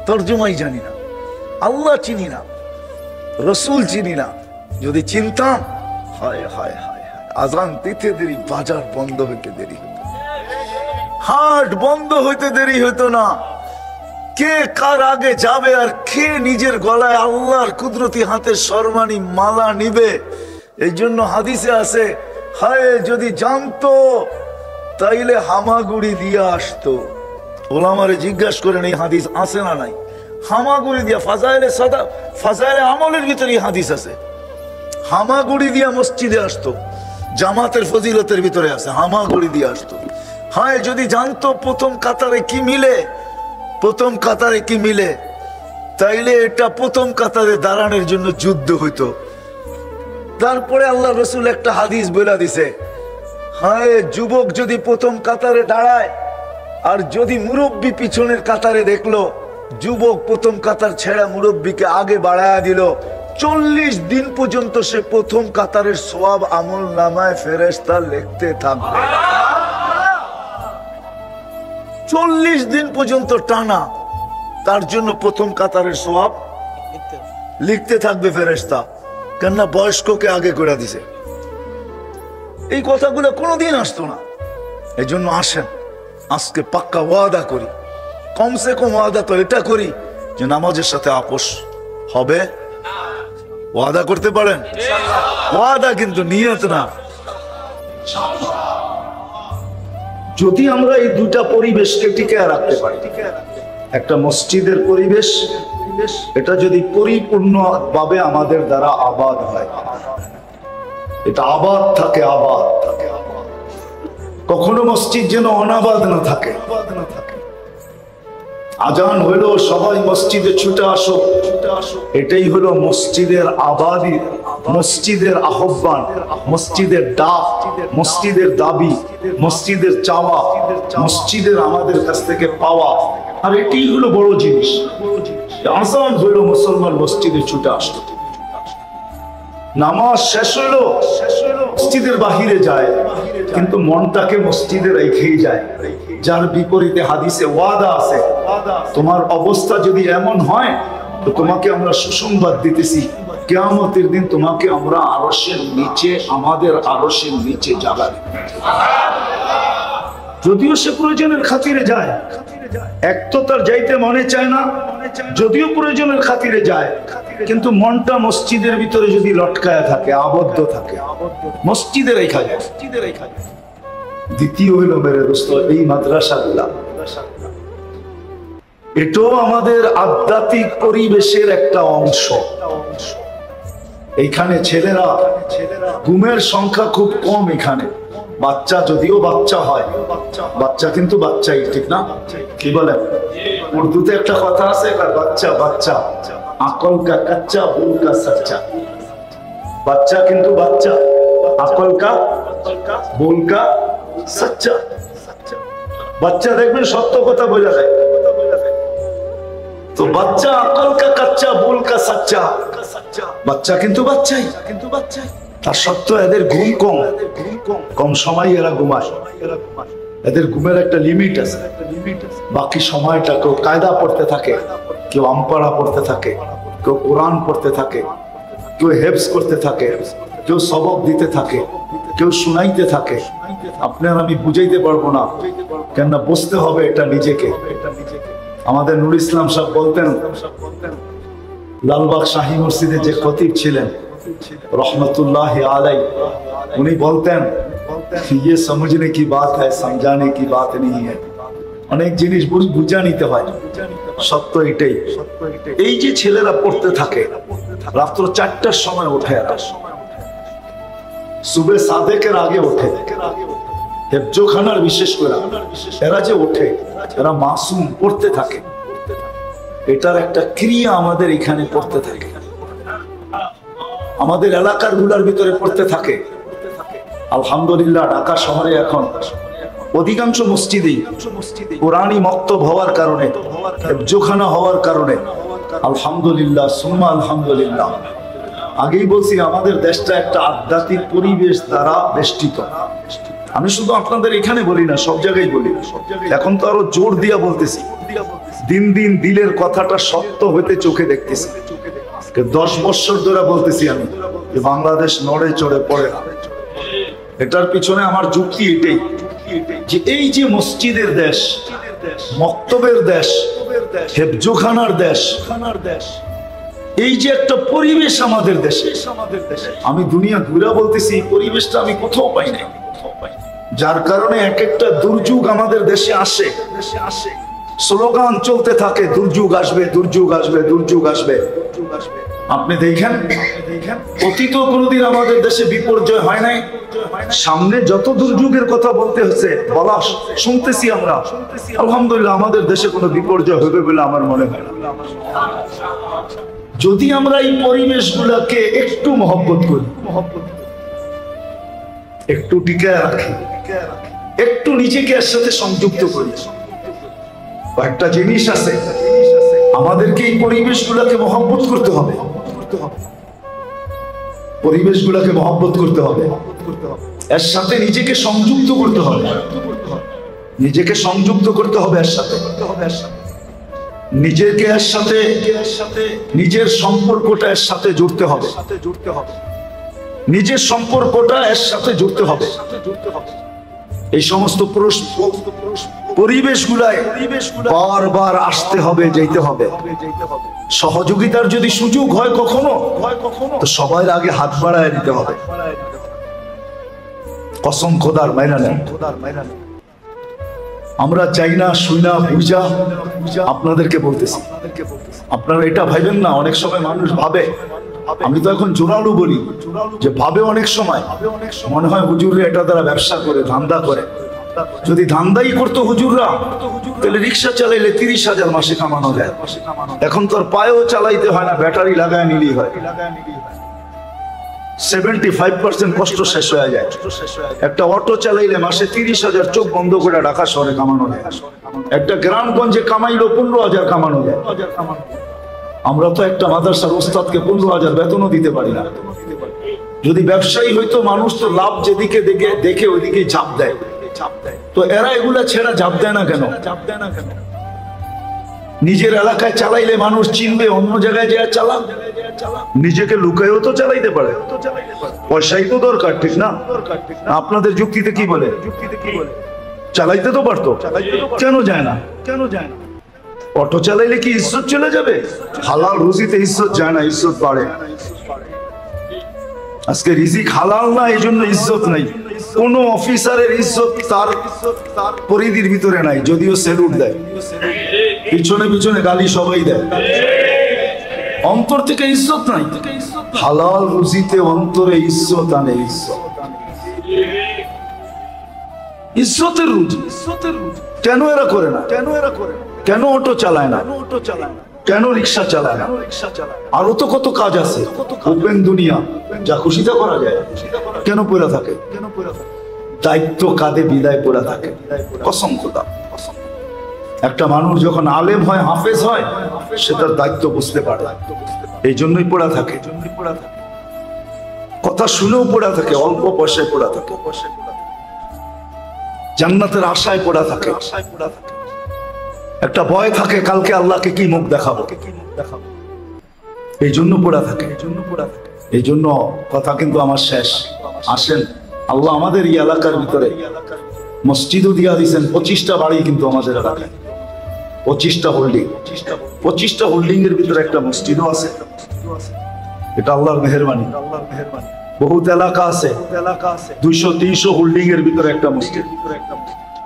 তর্জমাই জানি না, আল্লাহ চিনি না, রসুল চিনি না। যদি চিনতাম, হায় হায় হায় হায়, আজান দিতে দেরি, বাজার বন্ধ হইতে দেরি হতো, হাট বন্ধ হইতে দেরি হতো না। কে কার আগে যাবে আর কে নিজের গলায় আল্লাহর কুদরতি হাতের সম্মানী মালা নিবে। এই জন্য হাদিসে আছে, হায় যদি জানতো তাইলে হামাগুড়ি দিয়ে আসতো। ওলামারে জিজ্ঞাসা করেন এই হাদিস আছে না নাই? হামাগুড়ি দিয়া ফাজাইলে সাদা ফাজাইলে আমলের ভিতরে হাদিস আছে, হামাগুড়ি দিয়া মসজিদে আসতো। জামাতের ফজিলতের ভিতরে আছে হামাগুড়ি দিয়ে আসতো। হায় যদি জানতো প্রথম কাতারে কি মিলে, প্রথম কাতারে কি মিলে, তাইলে এটা প্রথম কাতারে দাঁড়ানোর জন্য যুদ্ধ হইতো। তারপরে আল্লাহ রসুল একটা হাদিস বলে দিছে, হায় যুবক যদি প্রথম কাতারে দাঁড়ায় আর যদি মুরব্বী পিছনের কাতারে দেখলো, যুবক প্রথম কাতার ছেড়া মুরব্বীকে আগে বাড়ায়া দিল, 40 দিন পর্যন্ত সে প্রথম কাতারের সওয়াব আমল নামায় ফেরেশতা লিখতে থাকবে। 40 দিন পর্যন্ত টানা তার জন্য প্রথম কাতারের সওয়াব লিখতে থাকবে ফেরেশতা। কেননা বয়স্ককে আগে করে দিছে। এই কথাগুলো কোনোদিন আসতো না। এই জন্য আসেন আজকে পাক্কা ওয়াদা করি, কমসে কম ওয়াদা তো এটা করি যে নামাজের সাথে আপোষ হবে। ওয়াদা করতে পারেন? ওয়াদা কিন্তু নিয়ত না। যদি আমরা এই দুটা পরিবেশকে টিকে রাখতে পারি, একটা মসজিদের পরিবেশ, এটা যদি পরিপূর্ণ ভাবে আমাদের দ্বারা আবাদ হয়, এটা আবাদ থাকে, আবাদ থাকে, কখনো মসজিদ যেন অনাবাদ না থাকে। আজান হইলো সবাই মসজিদে ছুটে আসো, এটাই হলো মসজিদের আবাদি, মসজিদের আহ্বান, মসজিদের ডাক, মসজিদের দাবি, মসজিদের চাওয়া, মসজিদের আমাদের কাছ থেকে পাওয়া। আর এটাই হলো বড় জিনিস। আজান হইলো মুসলমান মসজিদে ছুটে আসতো, নামাজ শেষ হইলো মসজিদের বাহিরে যায়, কিন্তু মনটাকে মসজিদে রেখেই যায়। যার বিপরীতে হাদিসে ওয়াদা আছে, তোমার অবস্থা যদি এমন হয় তো তোমাকে আমরা সুসংবাদ দিতেছি, কিয়ামতের দিন তোমাকে আমরা আরশের নিচে, আমাদের আরশের নিচে জাগাবো। যদিও সে প্রয়োজনের খাতিরে যায়, এক তো তার যাইতে মনে চায় না, যদিও প্রয়োজনের খাতিরে যায়, কিন্তু মনটা মসজিদের ভিতরে যদি লটকায়া থাকে, আবদ্ধ থাকে, মসজিদে রেখা যায়। দ্বিতীয় হইল মেরে দোস্ত, এই মাদ্রাসাগুলা, এটাও আমাদের আধ্যাত্মিক পরিবেশের একটা অংশ। এইখানে ছেলেরা, ঘুমের সংখ্যা খুব কম এখানে। বাচ্চা যদিও বাচ্চা হয়, বাচ্চা কিন্তু বাচ্চাই, ঠিক না? কি বলেন? উর্দুতে একটা কথা আছে, বাচ্চা বাচ্চা, আকল কা কাচ্চা, বুল কা সচ্চা। বাচ্চা কিন্তু বাচ্চা, আকল কা বুল কা সচ্চা। বাচ্চা দেখবেন সত্য কথা বোঝা যায়। তো বাচ্চা আকল কা কাচ্চা, বুল কা সচ্চা। বাচ্চা কিন্তু বাচ্চাই, তার সত্য এদের ঘুম কম, কম সময় এরা ঘুমায়। এদের ঘুমের একটা লিমিট আছে। বাকি সময়টা কেউ কায়দা পড়তে থাকে, কেউ আমপাড়া পড়তে থাকে, কেউ কোরআন পড়তে থাকে, কেউ হেফজ করতে থাকে, কেউ সবক দিতে থাকে, কেউ শুনাইতে থাকে। আপনার আমি বুঝাইতে পারবো না, কেননা বুঝতে হবে এটা নিজেকে। আমাদের নুর ইসলাম সাহেব বলতেন, লালবাগ শাহী মসজিদে যে খতিব ছিলেন रहमतुल्लाह अलैह, उन्हीं बोलते हैं ये समझने की बात है, समझाने की बात नहीं है। অনেক জিনিস বুঝা নিতে হয়, সত্য এটাই। এই যে ছেলেরা পড়তে থাকে, রাত্র 4টার সময় ওঠে, সুবে সাদেকের আগে ওঠে, হেফজোখানার বিশেষ করে এরা যে ওঠে, এরা মাসুম পড়তে থাকে। এটার একটা ক্রিয়া আমাদের এখানে পড়তে থাকে, আমাদের এলাকার গুলার ভিতরে পড়তে থাকে। আলহামদুলিল্লাহ ঢাকা শহরে এখন অধিকাংশ মসজিদেই কোরআনী মক্তব হওয়ার কারণে, হেফজোখানা হওয়ার কারণে আলহামদুলিল্লাহ সুম্মা আলহামদুলিল্লাহ। আগেই বলছি আমাদের দেশটা একটা আধ্যাত্মিক পরিবেশ দ্বারা বেষ্টিত। আমি শুধু আপনাদের এখানে বলি না, সব জায়গায় বলি। এখন তো আরো জোর দিয়া বলতেছি, দিন দিন দিলের কথাটা সত্য হইতে চোখে দেখতেছি। 10 বছর ধরে বলতেছি আমি যে বাংলাদেশ নড়ে চড়ে পড়ে না। এটার পিছনে আমার যুক্তি এটাই যে এই যে মসজিদের দেশ, মক্তবের দেশ, হেফজোখানার দেশ। এই যে একটা পরিবেশ আমাদের দেশে, আমি দুনিয়া ঘুরে বলতেছি এই পরিবেশটা আমি কোথাও পাই না, যার কারণে এক একটা দুর্যোগ আমাদের দেশে আসে, স্লোগান চলতে থাকে দুর্যোগ আসবে, দুর্যোগ আসবে, দুর্যোগ আসবে। আপনি দেখেন অতীত কোনোদিন আমাদের দেশে বিপর্যয় হয় নাই, সামনে যত দুর্যোগের কথা বলতে হচ্ছে বলা শুনতেছি আমরা, আলহামদুলিল্লাহ আমাদের দেশে কোনো বিপর্যয় হবে বলে আমার মনে হয় না। যদি আমরা এই পরিবেশগুলোকে একটু মহব্বত করি, একটু টিকায় রাখি, একটু নিজেকে এর সাথে সংযুক্ত করি, একটা জিনিস আছে আমাদেরকে এই পরিবেশগুলোকে মহব্বত করতে হবে, পরিবেশগুলোকে মহব্বত করতে হবে, এর সাথে নিজেকে সংযুক্ত করতে হবে, নিজেকে সংযুক্ত করতে হবে এর সাথে, নিজেকে এর সাথে নিজের সম্পর্কটা এর সাথে জুড়তে হবে, নিজের সম্পর্কটা এর সাথে জুড়তে হবে। এই সমস্ত পরিবেশগুলায় বারবার আসতে হবে, যেতে হবে। সহযোগিতার যদি সুযোগ হয় কখনো, তো সবার আগে হাত বাড়ায় দিতে হবে। কসম খোদার মাইনা নেন, আমরা চাই না শুই না বুঝা আপনাদেরকে বলতেছি। আপনারা এটা ভাবেন না, অনেক সময় মানুষ ভাবে, আমি তো এখন জোরালো বলি যে ভাবে অনেক সময় মনে হয় হুজুররা এটা দ্বারা ব্যবসা করে, ধান্দা করে। যদি ধান্দাই করতো হুজুররা তাহলে রিক্সা চালাইলে 30,000 মাসে কামানো যায়। এখন তো আর পায়েও চালাইতে হয় না, ব্যাটারি লাগায় নিলেই হয়। 75% কষ্ট শেষ হয়ে যায়। একটা অটো চালাইলে মাসে 30,000 চোখ বন্ধ করে ঢাকা শহরে কামানো যায়। একটা গ্রামগঞ্জে কামাইলো 15,000 কামানো যায়। আমরা তো একটা মাদ্রাসার ওস্তাদকে 15,000 বেতনও দিতে পারি না। যদি ব্যবসায়ী হইতো মানুষ তো লাভ যেদিকে দেখে ওইদিকে ঝাঁপ দেয়, তো এরা এগুলা ছেড়া ঝাঁপ দেয় না কেন? নিজের এলাকায় চালাইলে মানুষ চিনবে, অন্য জায়গায় যা চালা, নিজেকে লুকায়ও তো চালাইতে পারে, পয়সাই তো দরকার, ঠিক না? আপনাদের যুক্তিতে কি বলে? চালাইতে তো পারতো, কেন যায় না? অটো চালাইলে কি ইজ্জত চলে যাবে? হালাল রুজিতে ইজ্জত যায় না, ইজ্জত বাড়ে। আজকে রিজিক হালাল না, এই জন্য ইজ্জত নাই। কোন অফিসারের ইজ্জত তার পরিধির ভিতরে নাই, যদিও স্যালুট দেয়, পিছনে পিছনে গালি সবাই দেয়, অন্তর থেকে ইজ্জত নাই। হালাল রুজিতে অন্তরে ইজ্জত আনে, ইজ্জতের রুজি। কেন এরা করে না? কেন অটো চালায় না? কেন রিক্সা চালায় না? আরো তো কত কাজ আছে, ওপেন দুনিয়া, যা খুশিটা করা যায়। কেন পড়ে থাকে? দায়িত্ব কাঁধে বিদায় পড়ে থাকে। কসম খোদা, একটা মানুষ যখন আলেম হয়, হাফেজ হয়, সে তার দায়িত্ব বুঝতে পারে, এই জন্যই পড়ে থাকে। কথা শুনেও পড়ে থাকে, অল্প পয়সায় পড়ে থাকে, জান্নাতের আশায় পড়ে থাকে। একটা ভয় থাকে, কালকে আল্লাহকে কি মুখ দেখাবো, এই জন্য পড়ে থাকে। এই জন্য কথা কিন্তু আমার শেষ। আসেন, আল্লাহ আমাদের এই এলাকার ভিতরে মসজিদও দিয়া দিয়েছেন। 25টা বাড়ি কিন্তু আমাদের এলাকায়, 25টা হোল্ডিং, 25টা হোল্ডিং এর ভিতরে একটা মসজিদও আছে। এটা আল্লাহর মেহেরবানি। বহুত এলাকা আছে 200-300 হোল্ডিং এর ভিতরে একটা মসজিদ।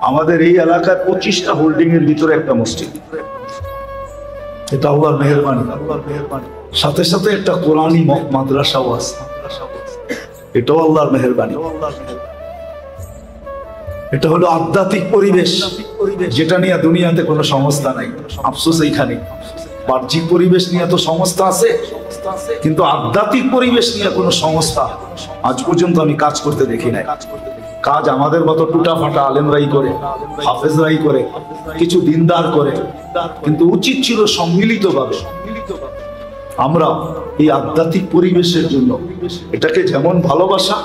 আমাদের এই এলাকায় 25টা হোল্ডিং এর ভিতরে একটা মসজিদ। এটা আল্লাহর মেহেরবানি। সাথে সাথে একটা কোরআনী মাদ্রাসাও আছে, এটাও আল্লাহর মেহেরবানি। এটা হলো আধ্যাত্মিক পরিবেশ, যেটা নিয়ে দুনিয়াতে কোনো সংস্থা নাই। আফসোস এইখানে, বাহ্যিক পরিবেশ নিয়ে তো সংস্থা আছে, কিন্তু আধ্যাত্মিক পরিবেশ নিয়ে কোনো সংস্থা আজ পর্যন্ত আমি কাজ করতে দেখি নাই। কাজ আমাদের মতো টুটা ফাটা আলেমরাই করে, হাফেজরাই করে, কিছু দিনদার করে, কিন্তু উচিত ছিল সম্মিলিতভাবে আমরা এই আধ্যাত্মিক পরিবেশের জন্য এটাকে যেমন ভালোবাসা,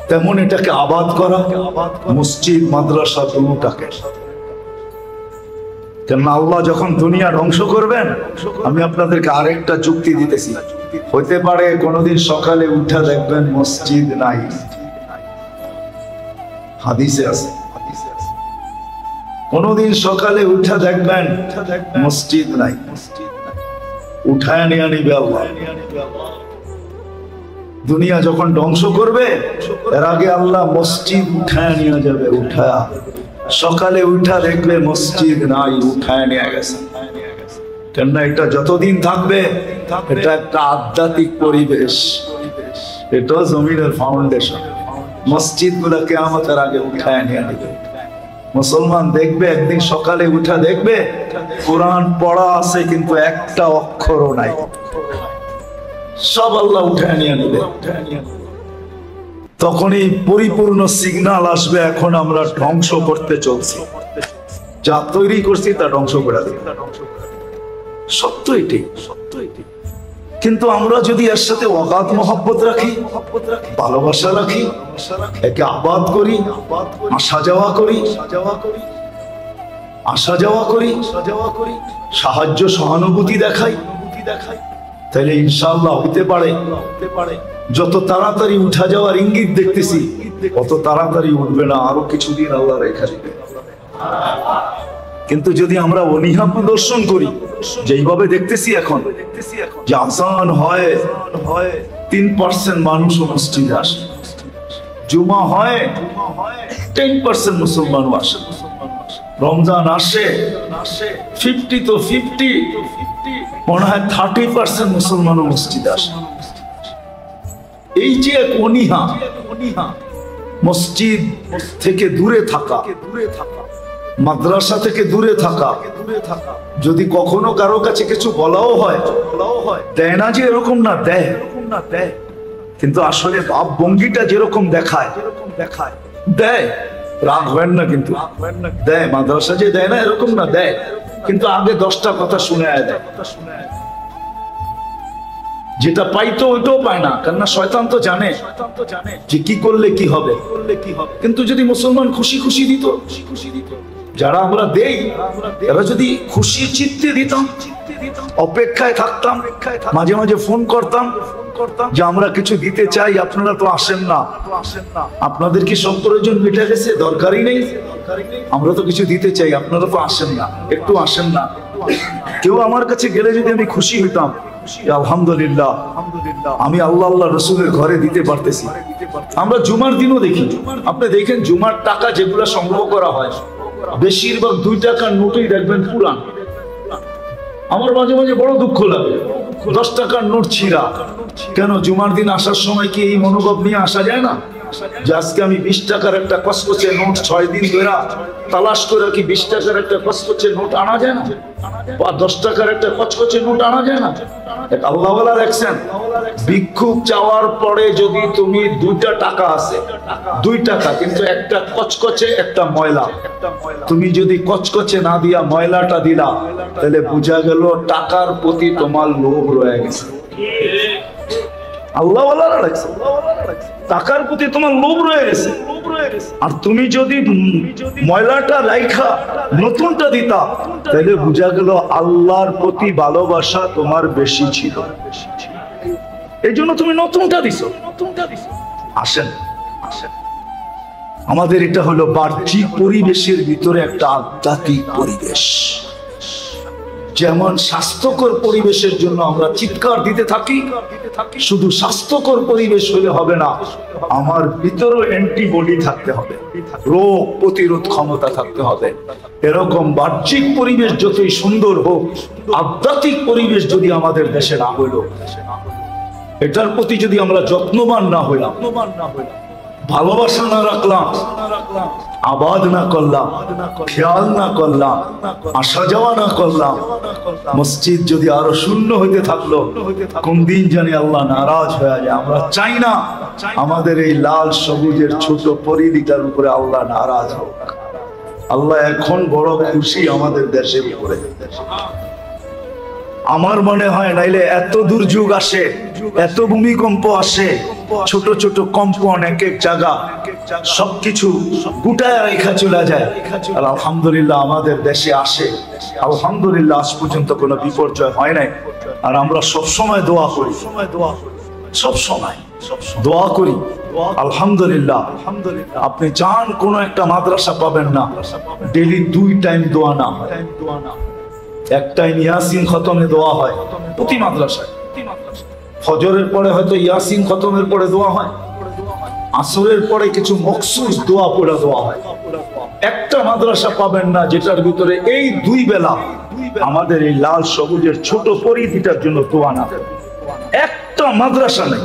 তেমন এটাকে আবাদ করা, মসজিদ মাদ্রাসা দুটাকে। কেন আল্লাহ যখন দুনিয়া ধ্বংস করবেন, আমি আপনাদেরকে আরেকটা যুক্তি দিতেছি, হইতে পারে কোনদিন সকালে উঠে দেখবেন মসজিদ নাই। হাদিসে আছে, কোনদিন সকালে উঠা দেখবেন মসজিদ নাই, উঠায় নিয়ে নিবে আল্লাহ। দুনিয়া যখন ধ্বংস করবে এর আগে আল্লাহ মসজিদ উঠায় নিয়ে যাবে। উঠায়া সকালে উঠা দেখবে মসজিদ নাই, উঠায় নিয়ে গেছে। কেননা এটা যতদিন থাকবে এটা একটা আধ্যাত্মিক পরিবেশ, এটা জমিনের ফাউন্ডেশন। মসজিদ গুলা কিয়ামতের আগে উঠায় নিয়ে নিবে। মুসলমান দেখবে একদিন সকালে উঠা দেখবে কোরআন পড়া আছে কিন্তু একটা অক্ষরও নাই, সব আল্লাহ উঠায় নিয়ে নেবে। তখনই পরিপূর্ণ সিগন্যাল আসবে এখন আমরা ধ্বংস করতে চলছি, যা তৈরি করছি তা ধ্বংস করে দেবে। সত্য এটি, সত্য এটি। কিন্তু আমরা যদি এর সাথে অগাধ মহব্বত রাখি, ভালোবাসা রাখি, একে আবাদ করি, আসা যাওয়া করি, সাহায্য সহানুভূতি দেখাই, তাহলে ইনশাআল্লাহ হতে পারে যত তাড়াতাড়ি উঠা যাওয়ার ইঙ্গিত দেখতেছি অত তাড়াতাড়ি উঠবে না, আরো কিছুদিন আল্লাহ রেখা দিবে। কিন্তু যদি আমরা অনীহা প্রদর্শন করি, যেইভাবে দেখতেছি এখন যে আযান হয় 3% মানুষ মসজিদে আসে, জুমা হয় 10% মুসলমান আসে, রমজান আসে 50 তো 50, মনে হয় 30% মুসলমান মসজিদে আসে। এই যে এক অনীহা, মসজিদ থেকে দূরে থাকা, মাদ্রাসা থেকে দূরে থাকা, যদি কখনো কারো কাছে কিছু বলাও হয় দেয় না যে এরকম না, দেয়, কিন্তু আসলে ভাব ভঙ্গিটা যেরকম দেখায় দেয়, রাগ হয় না কিন্তু দেয়। মাদ্রাসা যে দেয় না এরকম না, দেয়, কিন্তু আগে 10টা কথা শুনে দেয়। যেটা পাইতো ওইটাও পায় না, কেননা শয়তান তো জানে যে কি করলে কি হবে। কিন্তু যদি মুসলমান খুশি খুশি দিত, যারা আমরা দেই এরা যদি খুশি চিত্তে দিতাম, অপেক্ষায় থাকতাম, মাঝে মাঝে ফোন করতাম যে আমরা কিছু দিতে চাই, আপনারা তো আসেন না, আপনাদের কি সব প্রয়োজন মিটে গেছে, দরকারই নেই, আমরা তো কিছু দিতে চাই, আপনারা তো আসেন না, একটু আসেন না। কেউ আমার কাছে গেলে যদি আমি খুশি হইতাম, আলহামদুলিল্লাহ আমি আল্লাহ আল্লাহ রসুলের ঘরে দিতে পারতেছি। আমরা জুমার দিনও দেখি, আপনি দেখেন জুমার টাকা যেগুলো সংগ্রহ করা হয় বেশিরভাগ 2 টাকার নোটই দেখবেন পুরান। আমার মাঝে মাঝে বড় দুঃখ লাগে, 10 টাকার নোট ছিঁড়া। কেন? জুমার দিন আসার সময় কি এই মনোভাব নিয়ে আসা যায় না যে আজকে আমি 20 টাকার একটা কসকসে নোট 6 দিন ধরে তালাশ করে কি 20 টাকার একটা কসকসে নোট আনা যায় না, বা 10 টাকার একটা কচকচে নোট আনা যায় না? আল্লাহওয়ালা দেখছেন, ভিক্ষুক চাওয়ার পরে যদি তুমি 2টা টাকা আছে, 2 টাকা কিন্তু একটা কচকচে একটা ময়লা, তুমি যদি কচকচে না দিয়া ময়লাটা দিলা তাহলে বোঝা গেল টাকার প্রতি তোমার লোভ রয়ে গেছে। আল্লাহওয়ালারা দেখছে টাকার প্রতি তোমার লোভ রয়ে গেছে। আর তুমি যদি ময়লাটা রাইখা নতুনটা দিতা তাহলে বোঝা গেল আল্লাহর প্রতি ভালোবাসা তোমার বেশি ছিল, এই জন্য তুমি নতুনটা দিছো। আসেন, আমাদের এটা হলো বাহ্যিক পরিবেশের ভিতরে একটা আধ্যাত্মিক পরিবেশ। যেমন স্বাস্থ্যকর পরিবেশের জন্য আমরা চিৎকার দিতে থাকি, শুধু স্বাস্থ্যকর পরিবেশ হলে হবে না, আমার ভিতরেও অ্যান্টিবডি থাকতে হবে, রোগ প্রতিরোধ ক্ষমতা থাকতে হবে। এরকম বাহ্যিক পরিবেশ যতই সুন্দর হোক, আধ্যাত্মিক পরিবেশ যদি আমাদের দেশে না হইল, এটার প্রতি যদি আমরা যত্নবান না হইলাম, ভালোবাসা না রাখলাম, আবাদ না করলাম, খেয়াল না করলাম, আসা যাওয়া না করলাম, মসজিদ যদি আরো শূন্য হইতে থাকলো, কোন দিন জানি আল্লাহ নারাজ হয়ে যায়। আমরা চাই না আমাদের এই লাল সবুজের ছোট পরিধিটার উপরে আল্লাহ নারাজ হোক। আল্লাহ এখন বড় খুশি আমাদের দেশের উপরে। আমার মনে হয় নাইলে এত দুর্যোগ আসে, এত ভূমিকম্প আসে, ছোট ছোট কম্পন এক এক জায়গা সবকিছু গুটায় রেখা চলে যায়। আলহামদুলিল্লাহ আমাদের দেশে আসে, আলহামদুলিল্লাহ আজ পর্যন্ত কোনো বিপর্যয় হয় নাই। আর আমরা সব সময় দোয়া করি, সব সময় দোয়া করি। আলহামদুলিল্লাহ, আপনি চান কোন একটা মাদ্রাসা পাবেন না, ডেইলি 2 টাইম দোয়া না হয়, এক টাইম ইয়াসিন খতমে দোয়া হয় প্রতি মাদ্রাসায়। ফজরের পরে হয়তো ইয়াসিন খতমের পরে দোয়া হয়, আসরের পরে কিছু মখসুস দোয়া পড়ে দোয়া হয়। একটা মাদ্রাসা পাবেন না যেটার ভিতরে এই 2 বেলা আমাদের এই লাল সবুজের ছোট পরিধিটার জন্য দোয়া না। একটা মাদ্রাসা নেই।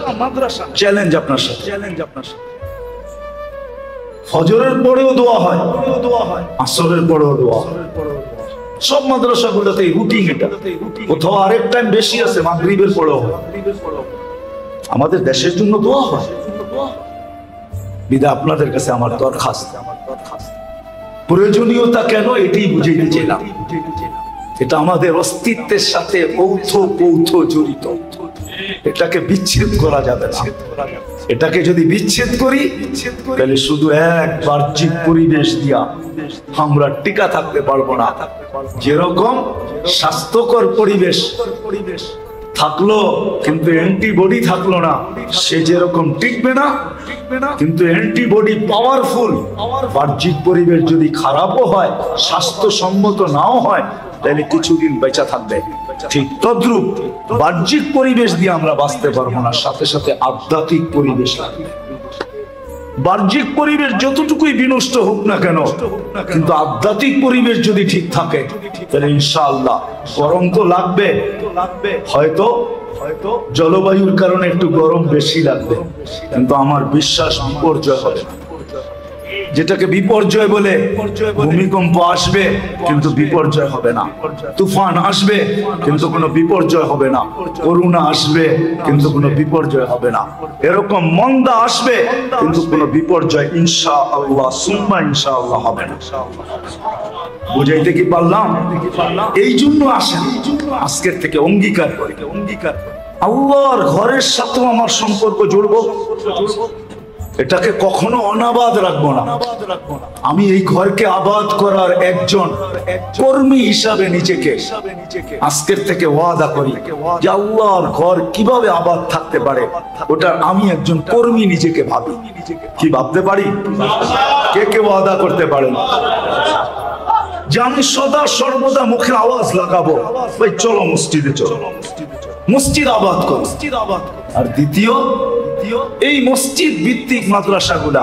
চ্যালেঞ্জ আপনার সাথে, ফজরের পরেও দোয়া হয়, আসরের পরেও দোয়া হয়। সব মাদ্রাসাগুলোতে রুটিন এটা, কোথাও আরেক টাইম বেশি আছে, মাগরিবের পরেও হয়। আমাদের দেশের জন্য দোয়া হয়। বিধায় আপনাদের কাছে আমার দরখাস্ত, প্রয়োজনীয়তা কেন এটাই বুঝাইতে চাইলাম। এটা আমাদের অস্তিত্বের সাথে ওতপ্রোত জড়িত, এটাকে বিচ্ছেদ করা যাবে না। এটাকে যদি বিচ্ছেদ করি তাহলে শুধু এক বাহ্যিক পরিবেশ দিয়া আমরা টিকা থাকতে পারবো না। যেরকম স্বাস্থ্যকর পরিবেশ থাকলো কিন্তু অ্যান্টিবডি থাকলো না, সে যেরকম টিকবে না। কিন্তু অ্যান্টিবডি পাওয়ারফুল। বাহ্যিক পরিবেশ যদি খারাপও হয়, স্বাস্থ্যসম্মত নাও হয়, তাহলে কিছুদিন বেঁচে থাকবে। ঠিক তদ্রূপ বাহ্যিক পরিবেশ দিয়ে আমরা বাঁচতে পারবো না, সাথে সাথে আধ্যাত্মিক পরিবেশ লাগবে। বাহ্যিক পরিবেশ যতটুকুই বিনষ্ট হোক না কেন, কিন্তু আধ্যাত্মিক পরিবেশ যদি ঠিক থাকে তাহলে ইনশাআল্লাহ গরম তো লাগবে, হয়তো জলবায়ুর কারণে একটু গরম বেশি লাগবে, কিন্তু আমার বিশ্বাস বিপর্যয় হবে না। যেটাকে বিপর্যয় বলে, ভূমিকম্প আসবে কিন্তু বিপর্যয় হবে না, তুফান আসবে কিন্তু কোনো বিপর্যয় হবে না, করোনা আসবে কিন্তু কোনো বিপর্যয় হবে না, এরকম মন্দা আসবে কিন্তু কোনো বিপর্যয় ইনশাআল্লাহ সুম্মা ইনশাআল্লাহ হবে না। বুঝাইতে কি পারলাম? এই জন্য আসেন, আজকের থেকে অঙ্গীকার করি, আল্লাহর ঘরের সাথেও আমার সম্পর্ক জুড়বো, এটাকে কখনো অনাবাদ রাখবো না। আমি এই ঘরকে আবাদ করার একজন কর্মী হিসাবে নিজেকে আজকের থেকে ওয়াদা করি যে আল্লাহর ঘর কিভাবে আবাদ থাকতে পারে ওটা আমি একজন কর্মী নিজেকে ভাবি। কি ভাবতে পারি? কে কে ওয়াদা করতে পারেন যে আমি সদা সর্বদা মুখে আওয়াজ লাগাবো, ভাই চলো মসজিদে, চলো মসজিদ আবাদ করো। আর দ্বিতীয়, এই মসজিদ ভিত্তিক মাদ্রাসাগুলা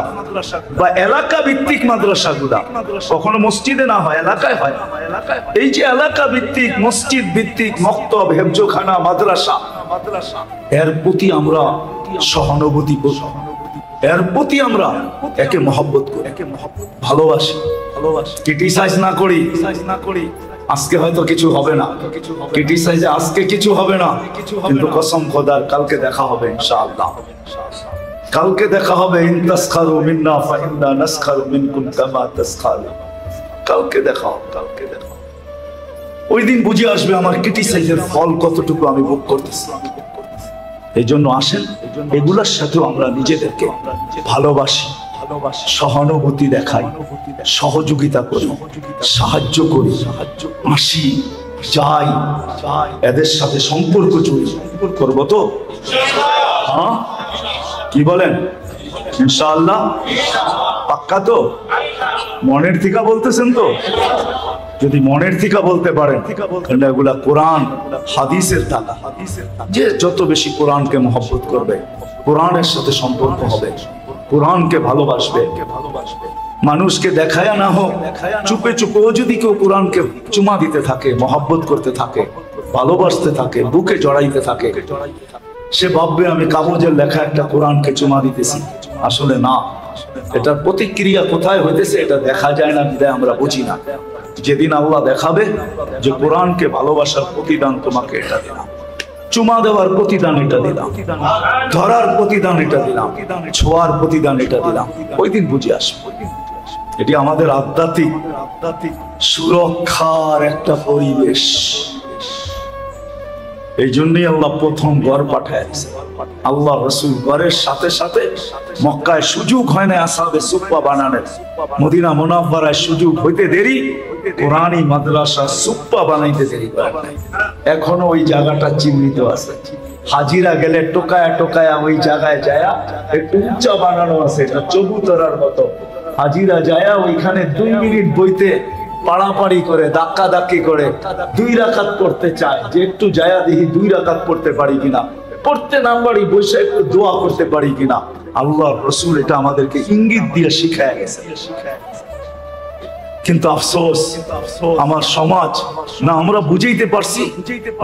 বা এলাকা ভিত্তিক মাদ্রাসাগুলা কখনো মসজিদে না হয়, এলাকায় হয়। এই যে এলাকা ভিত্তিক মসজিদ ভিত্তিক মক্তব, হেফজখানা, মাদ্রাসা, এর প্রতি আমরা সহানুভূতি করি, এর প্রতি আমরা একে মহব্বত করি, একে ভালোবাসি, ক্রিটিসাইজ না করি। আজকে হয়তো কিছু হবে না, ক্রিটিসাইজে আজকে কিছু হবে না, কিন্তু কসম খোদার কালকে দেখা হবে ইনশাআল্লাহ। কালকে দেখা হবে। ইন তাসখারু মিন্না ফাইন্না নাসখারু মিনকুম কামা তাসখারু। কালকে দেখা হবে, কালকে দেখা হবে। ওই দিন বুঝে আসবে আমার ক্রিটিসাইজের ফল কতটুকু আমি ভোগ করতেছি। এই জন্য আসেন, এগুলোর সাথেও আমরা নিজেদেরকে ভালোবাসি, সহানুভূতি দেখাই, সহযোগিতা করি, সাহায্য করি, আসি, যাই, এদের সাথে সম্পর্ক জড়ি করবো তো? হ্যাঁ, কি বলেন? ইনশাআল্লাহ পাক্কা তো? মনের থেকে বলতেছেন তো? যদি মনের থেকে বলতে পারেন এগুলা কোরআন হাদিসের টাকা। যে যত বেশি কোরআনকে মহব্বত করবে, কোরআনের সাথে সম্পর্ক হবে, কোরআনকে ভালোবাসবে, মানুষকে দেখায়া না হোক, চুপে চুপেও যদি কেউ কোরআনকে চুমা দিতে থাকে, মহব্বত করতে থাকে, ভালোবাসতে থাকে, বুকে জড়াইতে থাকে, সে ভাববে আমি কাগজের লেখা একটা কোরআনকে চুমা দিতেছি। আসলে না, এটার প্রতিক্রিয়া কোথায় হইতেছে এটা দেখা যায় না, বিদায় আমরা বুঝি না। যেদিন আল্লাহ দেখাবে যে কোরআনকে ভালোবাসার প্রতিদান তোমাকে এটা দিলাম, চুমা দেওয়ার প্রতিদান এটা দিলাম, ধরার প্রতিদান এটা দিলাম, ছোঁয়ার প্রতিদান এটা দিলাম, ওই দিন বুঝে আসবে। এটি আমাদের আধ্যাত্মিক সুরক্ষার একটা পরিবেশ। এই জন্যই আল্লাহ প্রথম ঘর পাঠাইছে। আল্লাহ রাসূল ঘরের সাথে সাথে মক্কায় সুযোগ হয় না আসহাবে সুফফা বানানোর, মদিনা মুনাওয়ারায় সুযোগ হইতে দেরি, কোরআনী মাদ্রাসা সুফফা বানাইতে দেরি করে। এখনো ওই জায়গাটা চিহ্নিত আছে। হাজিরা গেলে টোকায়া টোকায়া ওই জায়গায় যায়া একটু উঁচা বানানো আছে, এটা চবুতরার মতো। হাজিরা যায়া ওইখানে 2 মিনিট বইতে পাড়াপাড়ি করে ধাক্কা ধাক্কি করে 2 রাকাত পড়তে চায়, যে একটু যায়া দেখি 2 রাকাত পড়তে পারি কিনা, পড়তে না পারি বসে একটু দোয়া করতে পারি কিনা। আল্লাহর রাসূল এটা আমাদেরকে ইঙ্গিত দিয়ে শিখায় গেছে। কিন্তু আফসোস, আমার সমাজ না আমরা বুঝাইতে পারছি,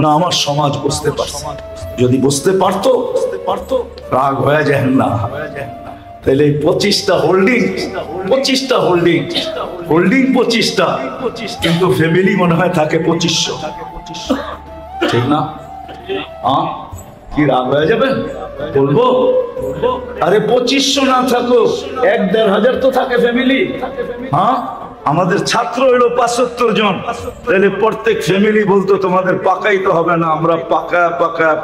না আমার সমাজ বুঝতে পারছে। যদি বুঝতে পারতো রাগ হয়ে যায় না, তাহলে 25টা হোল্ডিং 25টা, কিন্তু ফ্যামিলি মনে হয় থাকে 2500, ঠিক না? কি রাগ হয়ে যাবে বলবো? আরে 2500 না থাকো, 1-1,500 তো থাকে ফ্যামিলি। আমাদের ছাত্র হলো 75 জন, তাহলে প্রত্যেক ফ্যামিলি বলতো তোমাদের পাকাইতে হবে না, আমরা পাকা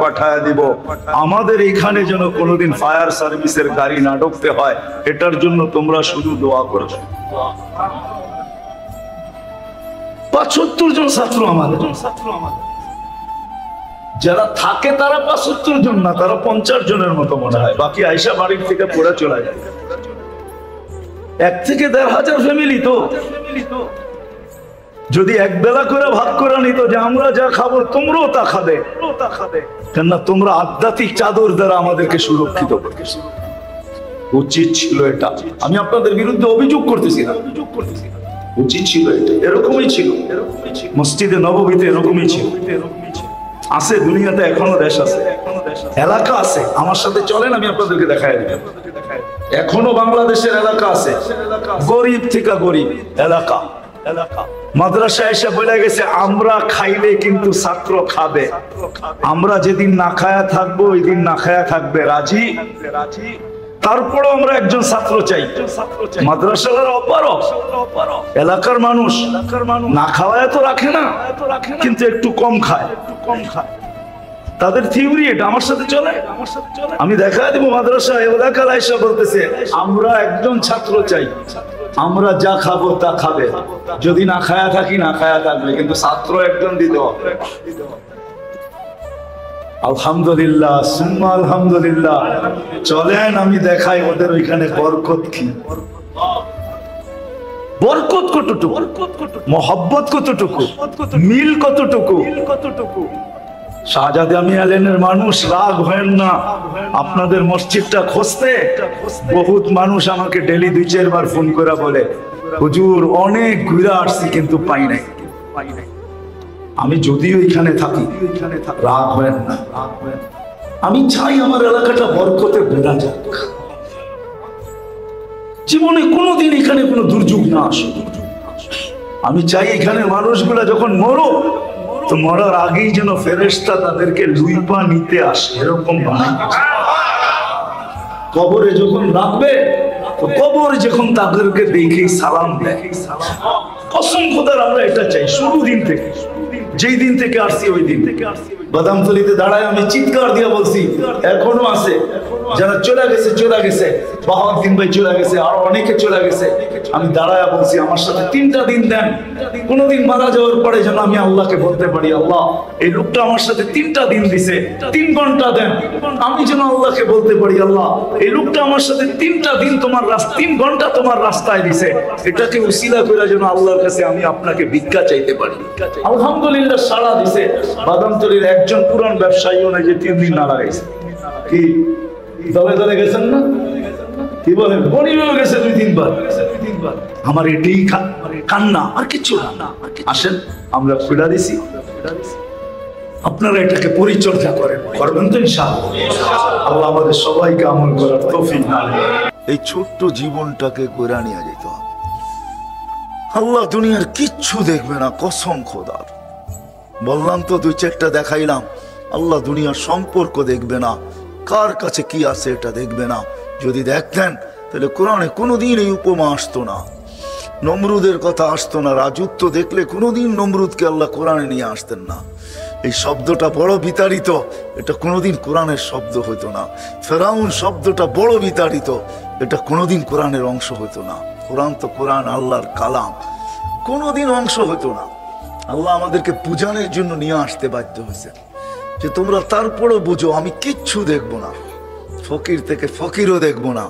পাঠায় দিব। আমাদের এখানে যেন কোনোদিন ফায়ার সার্ভিসের গাড়ি না ঢুকতে হয়, এটার জন্য তোমরা শুধু দোয়া করবে। 75 জন ছাত্র আমাদের, যারা থাকে তারা 75 জন না, তারা 50 জনের মতো মনে হয়। বাকি আয়সা বাড়ির থেকে পড়ে চলে যায়। 1 থেকে 1,500 ফ্যামিলি তো, যদি এক বেলা করে ভাগ করে নিত যে আমরা যা খাবো তোমরাও তা খাবে, কেননা তোমরা আধ্যাত্মিক চাদর দ্বারা আমাদেরকে সুরক্ষিত করতে উচিত ছিল। এটা আমি আপনাদের বিরুদ্ধে অভিযোগ করতেছি না, উচিত ছিল এটা, এরকমই ছিল। মসজিদে নববীতে এরকমই ছিল। আছে দুনিয়াতে এখনো দেশ আছে, এলাকা আছে, আমার সাথে চলেন আমি আপনাদেরকে দেখাই দিই। এখনো বাংলাদেশের এলাকা আছে, গরিব থেকে গরিব এলাকা। মাদ্রাসা এসে বলে গেছে আমরা খাইলে কিন্তু ছাত্র খাবে, আমরা যেদিন না খায়া থাকবো ওই দিন না খায়া থাকবে, রাজি? তারপরেও আমরা একজন ছাত্র চাই। মাদ্রাসার অপারক এলাকার মানুষ না খাওয়ায় তো রাখে না, কিন্তু একটু কম খায়। তাদের থিওরি এটা, আমার সাথে চলে। আমি দেখা দিব মাদ্রাসা এলাকার আয়সা বলতেছে আমরা একজন ছাত্র চাই, আমরা যা খাবো তা খাবে, যদি না খায়া থাকি না খায়া থাকবে, কিন্তু ছাত্র একজন দিতে হবে। আলহামদুলিল্লাহ, সুম্মা আলহামদুলিল্লাহ। চলেন আমি দেখাই ওদের ওইখানে বরকত কি, বরকত কতটুকু, মোহব্বত কতটুকু, মিল কতটুকু। শাহজাদে আমি আলেনের মানুষ, রাগ হয় না। আপনাদের মসজিদটা খুঁজতে বহুত মানুষ আমাকে ডেলি 2-4 বার ফোন করে বলে হুজুর অনেক ঘুরে আসছি কিন্তু পাই নাই। আমি যদিও এখানে থাকি, রাগ হয় না। আমি চাই আমার এলাকাটা বরকতে বেড়া যাক, জীবনে কোনোদিন এখানে কোনো দুর্যোগ না আসুক। আমি চাই এখানে মানুষগুলা যখন মরো তো মরার আগেই যেন ফেরেশতা তাদেরকে লুইপা নিতে আসে, এরকম বানাই। কবরে যখন রাখবে তো কবর যখন তাদেরকে দেখে সালাম দেয়। কসম খোদার আমরা এটা চাই শুরু দিন থেকে, যেই দিন থেকে আসছি ওই দিন থেকে। বাদামতলিতে দাঁড়ায় আমি চিৎকার দিয়ে বলছি, এখনো আছে যারা চলে গেছে, বাহাউদ্দিন ভাই চলে গেছে, আর অনেকে চলে গেছে। আমি দাঁড়ায় বলছি আমার সাথে 3টা দিন দেন, কোনদিন মারা যাওয়ার পরে যেন আমি আল্লাহকে বলতে পারি আল্লাহ এই লোকটা আমার সাথে 3টা দিন দিছে, 3 ঘন্টা দেন, আমি যেন আল্লাহকে বলতে পারি আল্লাহ এই লোকটা আমার সাথে 3টা দিন তোমার 3 ঘন্টা তোমার রাস্তায় দিছে, এটাকে উসিলা করে যেন আল্লাহর কাছে আমি আপনাকে ভিক্ষা চাইতে পারি। আলহামদুলিল্লাহ সাড়া দিছে। বাদামতলির একজন পুরান ব্যবসায়ীও নাই যে 3 দিন না লাগাইছে। কি দলে গেছেন না? কি বলেন? গরিবও গেছে 2-3 বার। আমার এটাই কান্না, আর কিছু না। আসেন আমরা খুলে দিছি, আপনারা এটাকে পরিচর্যা করেন, করবেন তো ইনশাআল্লাহ। আল্লাহ আমাদের সবাইকে আমল করার তৌফিক দান করেন। এই ছোট্ট জীবনটাকে কইরা নিয়ে যেতে হবে। আল্লাহ দুনিয়ার কিচ্ছু দেখবে না, কসম খোদার। বললাম তো 2-4টা দেখাইলাম। আল্লাহ দুনিয়ার সম্পর্ক দেখবে না, কার কাছে কি আছে এটা দেখবে না। যদি দেখতেন তাহলে কোরআনে কোনোদিন এই উপমা আসতো না, নমরুদের কথা আসতো না। রাজত্ব দেখলে কোনোদিন নমরুদকে আল্লাহ কোরআনে নিয়ে আসতেন না। এই শব্দটা বড় বিতাড়িত, এটা কোনোদিন কোরআনের শব্দ হইতো না। ফেরাউন শব্দটা বড় বিতাড়িত, এটা কোনোদিন কোরআনের অংশ হইতো না। কোরআন তো কোরআন, আল্লাহর কালাম, কোনোদিন অংশ হইতো না। আল্লাহ আমাদেরকে পূজানের জন্য নিয়ে আসতে বাধ্য হয়েছে। যে তোমরা তারপরও বুঝো আমি কিচ্ছু দেখবো না, ফকির থেকে ফকিরও দেখবো না।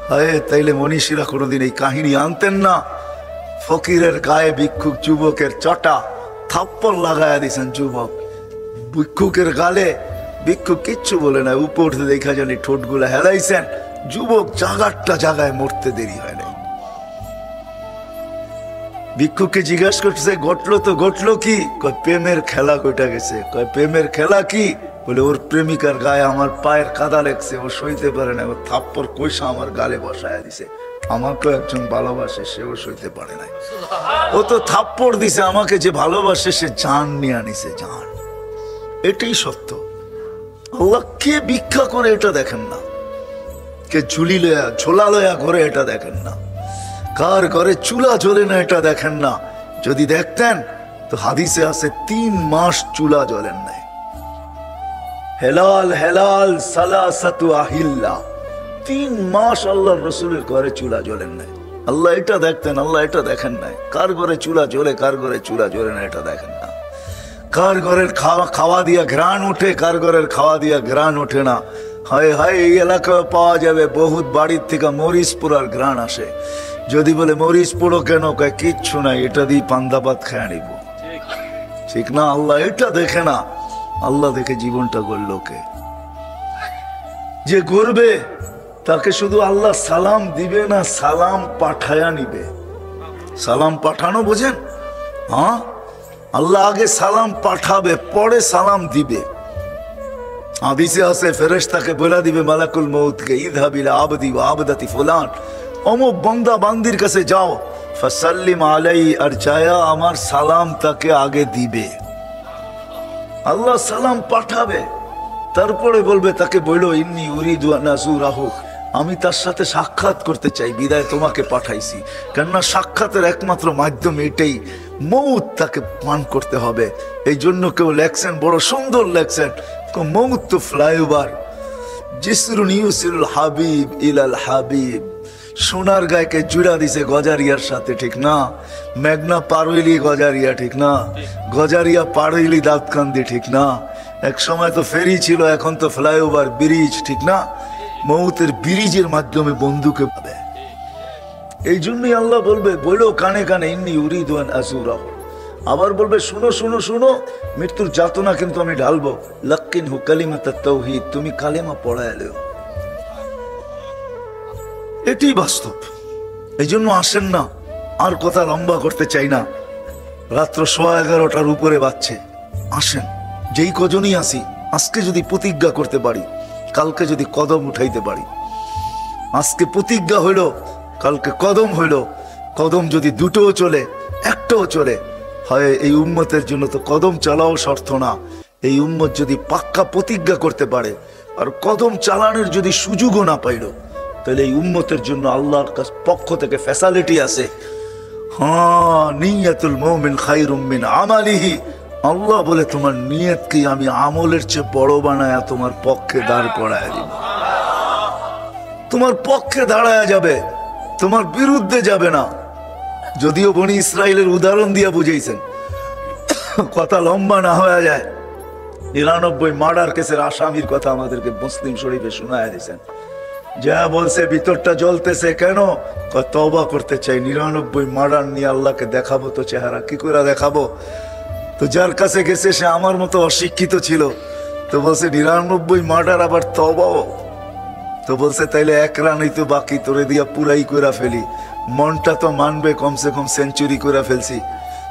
হায়, তাইলে মনীষীরা কোনোদিন এই কাহিনী আনতেন না। ফকিরের গায়ে ভিক্ষুক যুবকের চটা থাপ্পড় লাগায়া দিয়েছেন যুবক, ভিক্ষুকের গালে। ভিক্ষুক কিচ্ছু বলে না, উপর দেখা জানি ঠোঁটগুলা হেলাইছেন। যুবক জায়গায় মরতে দেরি হয় নাই। ভিক্ষুককে জিজ্ঞাসা করতেছে ঘটলো তো ঘটলো কি? কয় প্রেমের খেলা কইটা গেছে। কয় প্রেমের খেলা কি? বলে ওর প্রেমিকার গায়ে আমার পায়ের কাদা লেগছে, ও সইতে পারে না, ও থাপ্পড় কইসা আমার গালে বসায়া দিছে। আমাকে একজন ভালোবাসে, সেও সইতে পারে নাই। ও তো থাপ্পড় দিছে আমাকে, যে ভালোবাসে সে জান নিয়ে আনিছে, জান। এটাই সত্য। আল্লাহ কে ভিক্ষা করে এটা দেখেন না, কে ঝুলি লয়া ঝোলা লয়া ঘরে এটা দেখেন না, কার ঘরে চুলা জ্বলে না এটা দেখেন না। যদি দেখতেন তো হাদিসে আছে 3 মাস চুলা জ্বলেন নাই। হেলাল হেলাল সালাসাতু আহিল্লা, 3 মাস আল্লাহর রাসূলের ঘরে চুলা জ্বলেন নাই। আল্লাহ এটা দেখতেন, আল্লাহ এটা দেখেন নাই। কার ঘরে চুলা জ্বলে, কার ঘরে চুলা জ্বলে না এটা দেখেন না। কার ঘরের খাওয়া দিয়া ঘ্রাণ ওঠে, কার ঘরের খাওয়া দিয়া ঘ্রাণ ওঠে না। হায় হায়, এই এলাকায় পাওয়া যাবে বহুত বাড়ির থেকে মরিচ পোড়ার ঘ্রাণ আসে। যদি বলে মরিচ পোড়ো কেন? কয় কিচ্ছু নাই, এটা দিয়ে পান্তা ভাত খেয়ে নিব। ঠিক না? আল্লাহ এটা দেখে না, আল্লাহ দেখে জীবনটা গড়ল কে? যে গড়বে তাকে শুধু আল্লাহ সালাম দিবে না, সালাম পাঠায়া নিবে। সালাম পাঠানো বোঝেন? হ্যাঁ, আল্লাহ আগে সালাম পাঠাবে, পরে সালাম দিবে। হাদিসে আছে ফেরেশতাকে বলে দিবে মালাকুল মউতকে, ইযহাব ইলা আবদি ওয়া আবদাতি ফুলান, অমুক বান্দা বান্দির কাছে যাও, ফাসাল্লিম আলাই, আর চায়া আমার সালাম তাকে আগে দিবে। আল্লাহ সালাম পাঠাবে, তারপরে বলবে তাকে বললো ইন্নী উরিদু আন আযুরাহু, আমি তার সাথে সাক্ষাৎ করতে চাই, বিদায় তোমাকে পাঠাইছি। কেননা সাক্ষাতের একমাত্র মাধ্যম এটাই, মউত তাকে পান করতে হবে। এই জন্য কেউ লেখছেন, বড় সুন্দর লেখছেন, মউত তো ফ্লাইওভার, জিসরুন ইউসিলুল হাবিব ইলাল হাবিব। সোনার গায়কে জুড়া দিছে গজারিয়ার সাথে, ঠিক না? মেঘনা পার হইলি গজারিয়া, ঠিক না? গজারিয়া পার হইলি দাউদকান্দি, ঠিক না? এক সময় তো ফেরি ছিল, এখন তো ফ্লাইওভার, ব্রিজ, ঠিক না? মউতের ব্রিজের মাধ্যমে বন্ধুকে পাবে। এই জন্যই আল্লাহ বলবে, বলো কানে কানে ইন্নী উরিদু আন আযুরাহু। আবার বলবে শুনো শুনো শুনো, মৃত্যুর যাতনা কিন্তু আমি ঢালবো। লাক্কিনহু কালিমাতাত তাওহীদ, তুমি কালেমা পড়ায় এলো। এটাই বাস্তব। এই জন্য আসেন না, আর কথা লম্বা করতে চাই না, রাত্র 11:15টার উপরে বাজছে। আসেন, যেই কজনই আসি, আজকে যদি প্রতিজ্ঞা করতে পারি, কালকে যদি কদম উঠাইতে পারি। আজকে প্রতিজ্ঞা হইল, কালকে কদম হইল। কদম যদি দুটোও চলে, একটাও চলে, হয় এই উম্মতের জন্য তো কদম চালাও শর্ত না। এই উম্মত যদি পাক্কা প্রতিজ্ঞা করতে পারে আর কদম চালানোর যদি সুযোগও না পাইল, তাহলে এই উম্মতের জন্য আল্লাহর পক্ষ থেকে ফ্যাসিলিটি আছে। হ্যাঁ, নিয়াতুল মুমিন খায়রুম মিন আমালিহি। আল্লাহ বলে তোমার নিয়তকে আমি আমলের চেয়ে বড় বানায়া তোমার পক্ষে দাঁড় করায় দিব। তোমার পক্ষে দাঁড়ায়া যাবে, তোমার বিরুদ্ধে যাবে না। যদিও বনি ইসরায়েলের উদাহরণ দিয়া বুঝাইছেন, কথা লম্বা না হয়ে যায়। 99 মার্ডার কেসের আসামির কথা আমাদেরকে মুসলিম শরীফে শোনায় দিয়েছেন। যা বলছে ভিতরটা জ্বলতেছে কেন? তওবা করতে চাই। 99 মার্ডার নিয়ে আল্লাহকে দেখাবো তো চেহারা, কি করে দেখাবো? তো যার কাছে গেছে সে আমার মতো অশিক্ষিত ছিল, তো বলছে 99 মার্ডার আবার তওবাও। তো বলছে তাইলে 1 রানই তো বাকি, তোরে দিয়া পুরাই করে ফেলি। মনটা তো মানবে কমসে কম সেঞ্চুরি করে ফেলছি।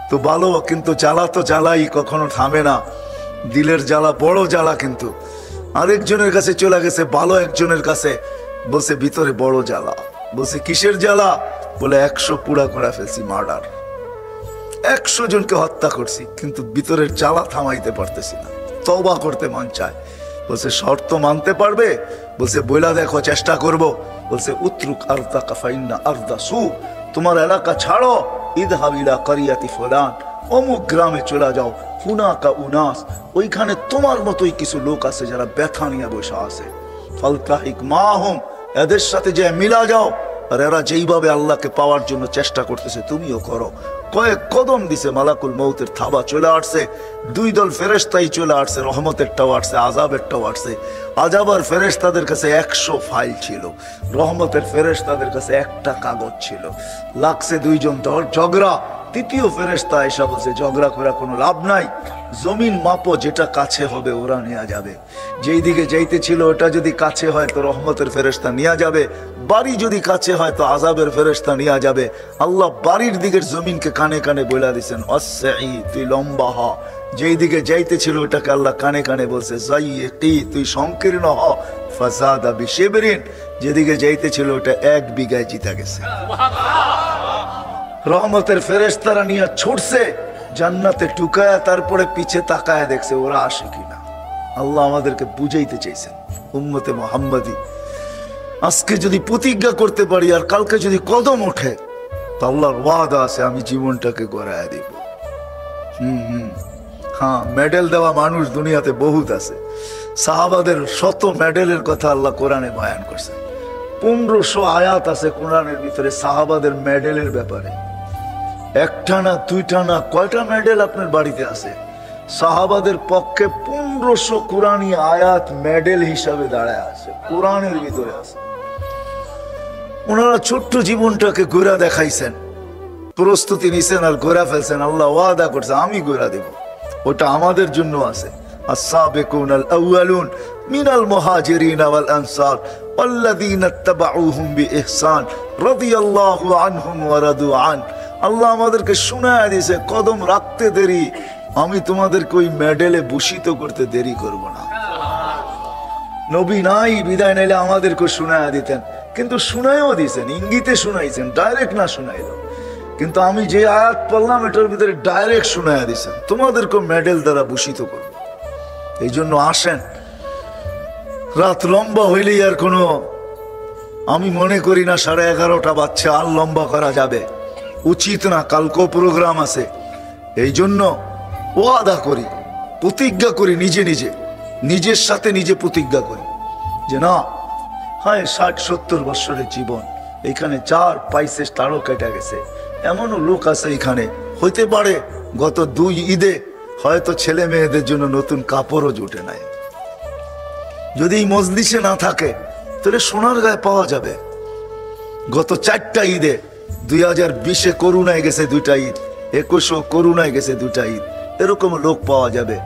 তো ভালো, কিন্তু জ্বালা তো জ্বালাই, কখনো থামে না। দিলের জ্বালা বড় জ্বালা। কিন্তু আরেকজনের কাছে চলে গেছে, ভালো একজনের কাছে, বলছে ভিতরে বড় জ্বালা। বলছে কিসের জ্বালা? বলে 100 পুরা করে ফেলছি, মার্ডার, 100 জনকে হত্যা করছি, কিন্তু ভিতরের জ্বালা থামাইতে পারতেছি না। তওবা করতে মন চায়। বলছে শর্ত মানতে পারবে? বলছে বইলা দেখো, চেষ্টা করব। বলছে উতরুক আরদাকা ফাইন্না আরদা সু, তোমার এলাকা ছাড়ো, ইযহাব ইলা কারিয়াতি ফুলান, অমুক গ্রামে চলে যাও, হুনাকা উনাস, ওইখানে তোমার মতোই কিছু লোক আছে যারা ব্যথা নিয়ে বসে আছে। ফালতাহিক মাহুম, এদের সাথে যে মিলা যাও, আর এরা যেইভাবে আল্লাহকে পাওয়ার জন্য চেষ্টা করতেছে তুমিও করো। কয়েক কদম দিছে, মালাকুল মউতের থাবা চলে আসছে, দুই দল ফেরেশতাই চলে আসছে, রহমতেরটাও আসছে, আযাবেরটাও আসছে। আযাবের ফেরেশতাদের কাছে 100 ফাইল ছিল, রহমতের ফেরেশতাদের কাছে একটা কাগজ ছিল। লাগছে দুইজন দল ঝগড়া, তৃতীয় ফেরেশতা এসে বলছে ঝগড়া করে কোনো লাভ নাই, জমিন মাপো, যেটা কাছে হবে ওরা নেওয়া যাবে। যেই দিকে যাইতে ছিল ওটা যদি কাছে হয় তো রহমতের ফেরেশতা নেওয়া যাবে, বাড়ি যদি কাছে হয় তো আযাবের ফেরেশতা নেওয়া যাবে। আল্লাহ বাড়ির দিকের জমিনকে কানে কানে বলে দিয়েছেন আসসাই, তুই লম্বা হ। যেই দিকে যাইতে ছিল ওটাকে আল্লাহ কানে কানে বলছে যাইকি, তুই সংকীর্ণ হ। ফাসাদা বিশিবরিন, যেদিকে যাইতে ছিল ওটা 1 বিঘায় জিতা গেছে। রহমতের ফেরেশতারা নিয়ে ছুটছে জান্নাতে টুকায়া, তারপরে পিছে তাকায় দেখছে ওরা আসে কিনা। আল্লাহ আমাদেরকে বুঝাইতে চাইছেন উম্মতে মুহাম্মাদি, আজকে যদি প্রতিজ্ঞা করতে পারি আর কালকে যদি কদম ওঠে তো আল্লাহর ওয়াদা আছে আমি জীবনটাকে গড়ায় দিব। হ্যাঁ, মেডেল দেওয়া মানুষ দুনিয়াতে বহুত আছে। সাহাবাদের শত মেডেলের কথা আল্লাহ কোরআনে বয়ান করছেন। 1500 আয়াত আছে কোরআনের ভিতরে সাহাবাদের মেডেলের ব্যাপারে। একটা না, দুইটা না, কয়টা মেডেল আপনার বাড়িতে আছে? সাহাবাদের পক্ষে 1500 কোরআনী আয়াত মেডেল হিসাবে দাঁড়ায় আছে, কোরআনের ভিতরে আছে। ওনারা ছোট্ট জীবনটাকে ঘোরা দেখাইছেন, প্রস্তুতি নিছেন আর ঘোরা ফেলছেন। আল্লাহ ওয়াদা করছে আমি ঘোরা দেব, ওটা আমাদের জন্য আছে। আস-সাবিকুনাল আউয়ালুন মিনাল মুহাজিরিন ওয়াল আনসার ওয়াল্লাযীনা ইত্তাবাউহুম বিইহসান রাদিয়াল্লাহু আনহুম ওয়া রাদু আন। আল্লাহ আমাদেরকে শোনায় দিয়েছে কদম রাখতে দেরি, আমি তোমাদেরকে ওই মেডেলে ভূষিত করতে দেরি করব না। নবী নাই, বিদায় নাইলে আমাদেরকে শোনায় দিতেন, কিন্তু শুনাইও দিয়েছেন, ইঙ্গিতে শুনাইছেন, ডাইরেক্ট না শুনাইল। কিন্তু আমি যে আয়াত পড়লাম এটার ভিতরে ডাইরেক্ট শুনাইয়া দিয়েছেন তোমাদেরকে মেডেল দ্বারা ভূষিত করব। এই জন্য আসেন, রাত লম্বা হইলেই আর কোনো, আমি মনে করি না 11:30 বাজছে আর লম্বা করা যাবে, উচিত না। কালকেও প্রোগ্রাম আছে। এই জন্য ওয়াদা করি, প্রতিজ্ঞা করি, নিজে নিজে নিজের সাথে নিজে প্রতিজ্ঞা করি যে না, হ্যাঁ 60-70 বছরের জীবন, এখানে 4 তারও কেটে গেছে। এমনও লোক আছে এখানে, হইতে পারে গত 2 ঈদে হয়তো ছেলে মেয়েদের জন্য নতুন কাপড়ও জুটে নাই। যদি এই মজলিসে না থাকে তাহলে সোনার গায়ে পাওয়া যাবে। গত 4টা ঈদে 2020-এ করুণায় গেছে 2টা ঈদ, 21-এ করুণায় গেছে 2টা ঈদ, এরকম লোক পাওয়া যাবে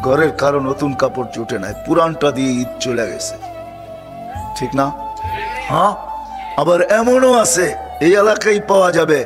ঘরের কারো নতুন কাপড় জুটে নাই, পুরানটা দিয়ে ঈদ চলে গেছে, ঠিক না? হ্যাঁ, আবার এমনও আছে এই এলাকায় পাওয়া যাবে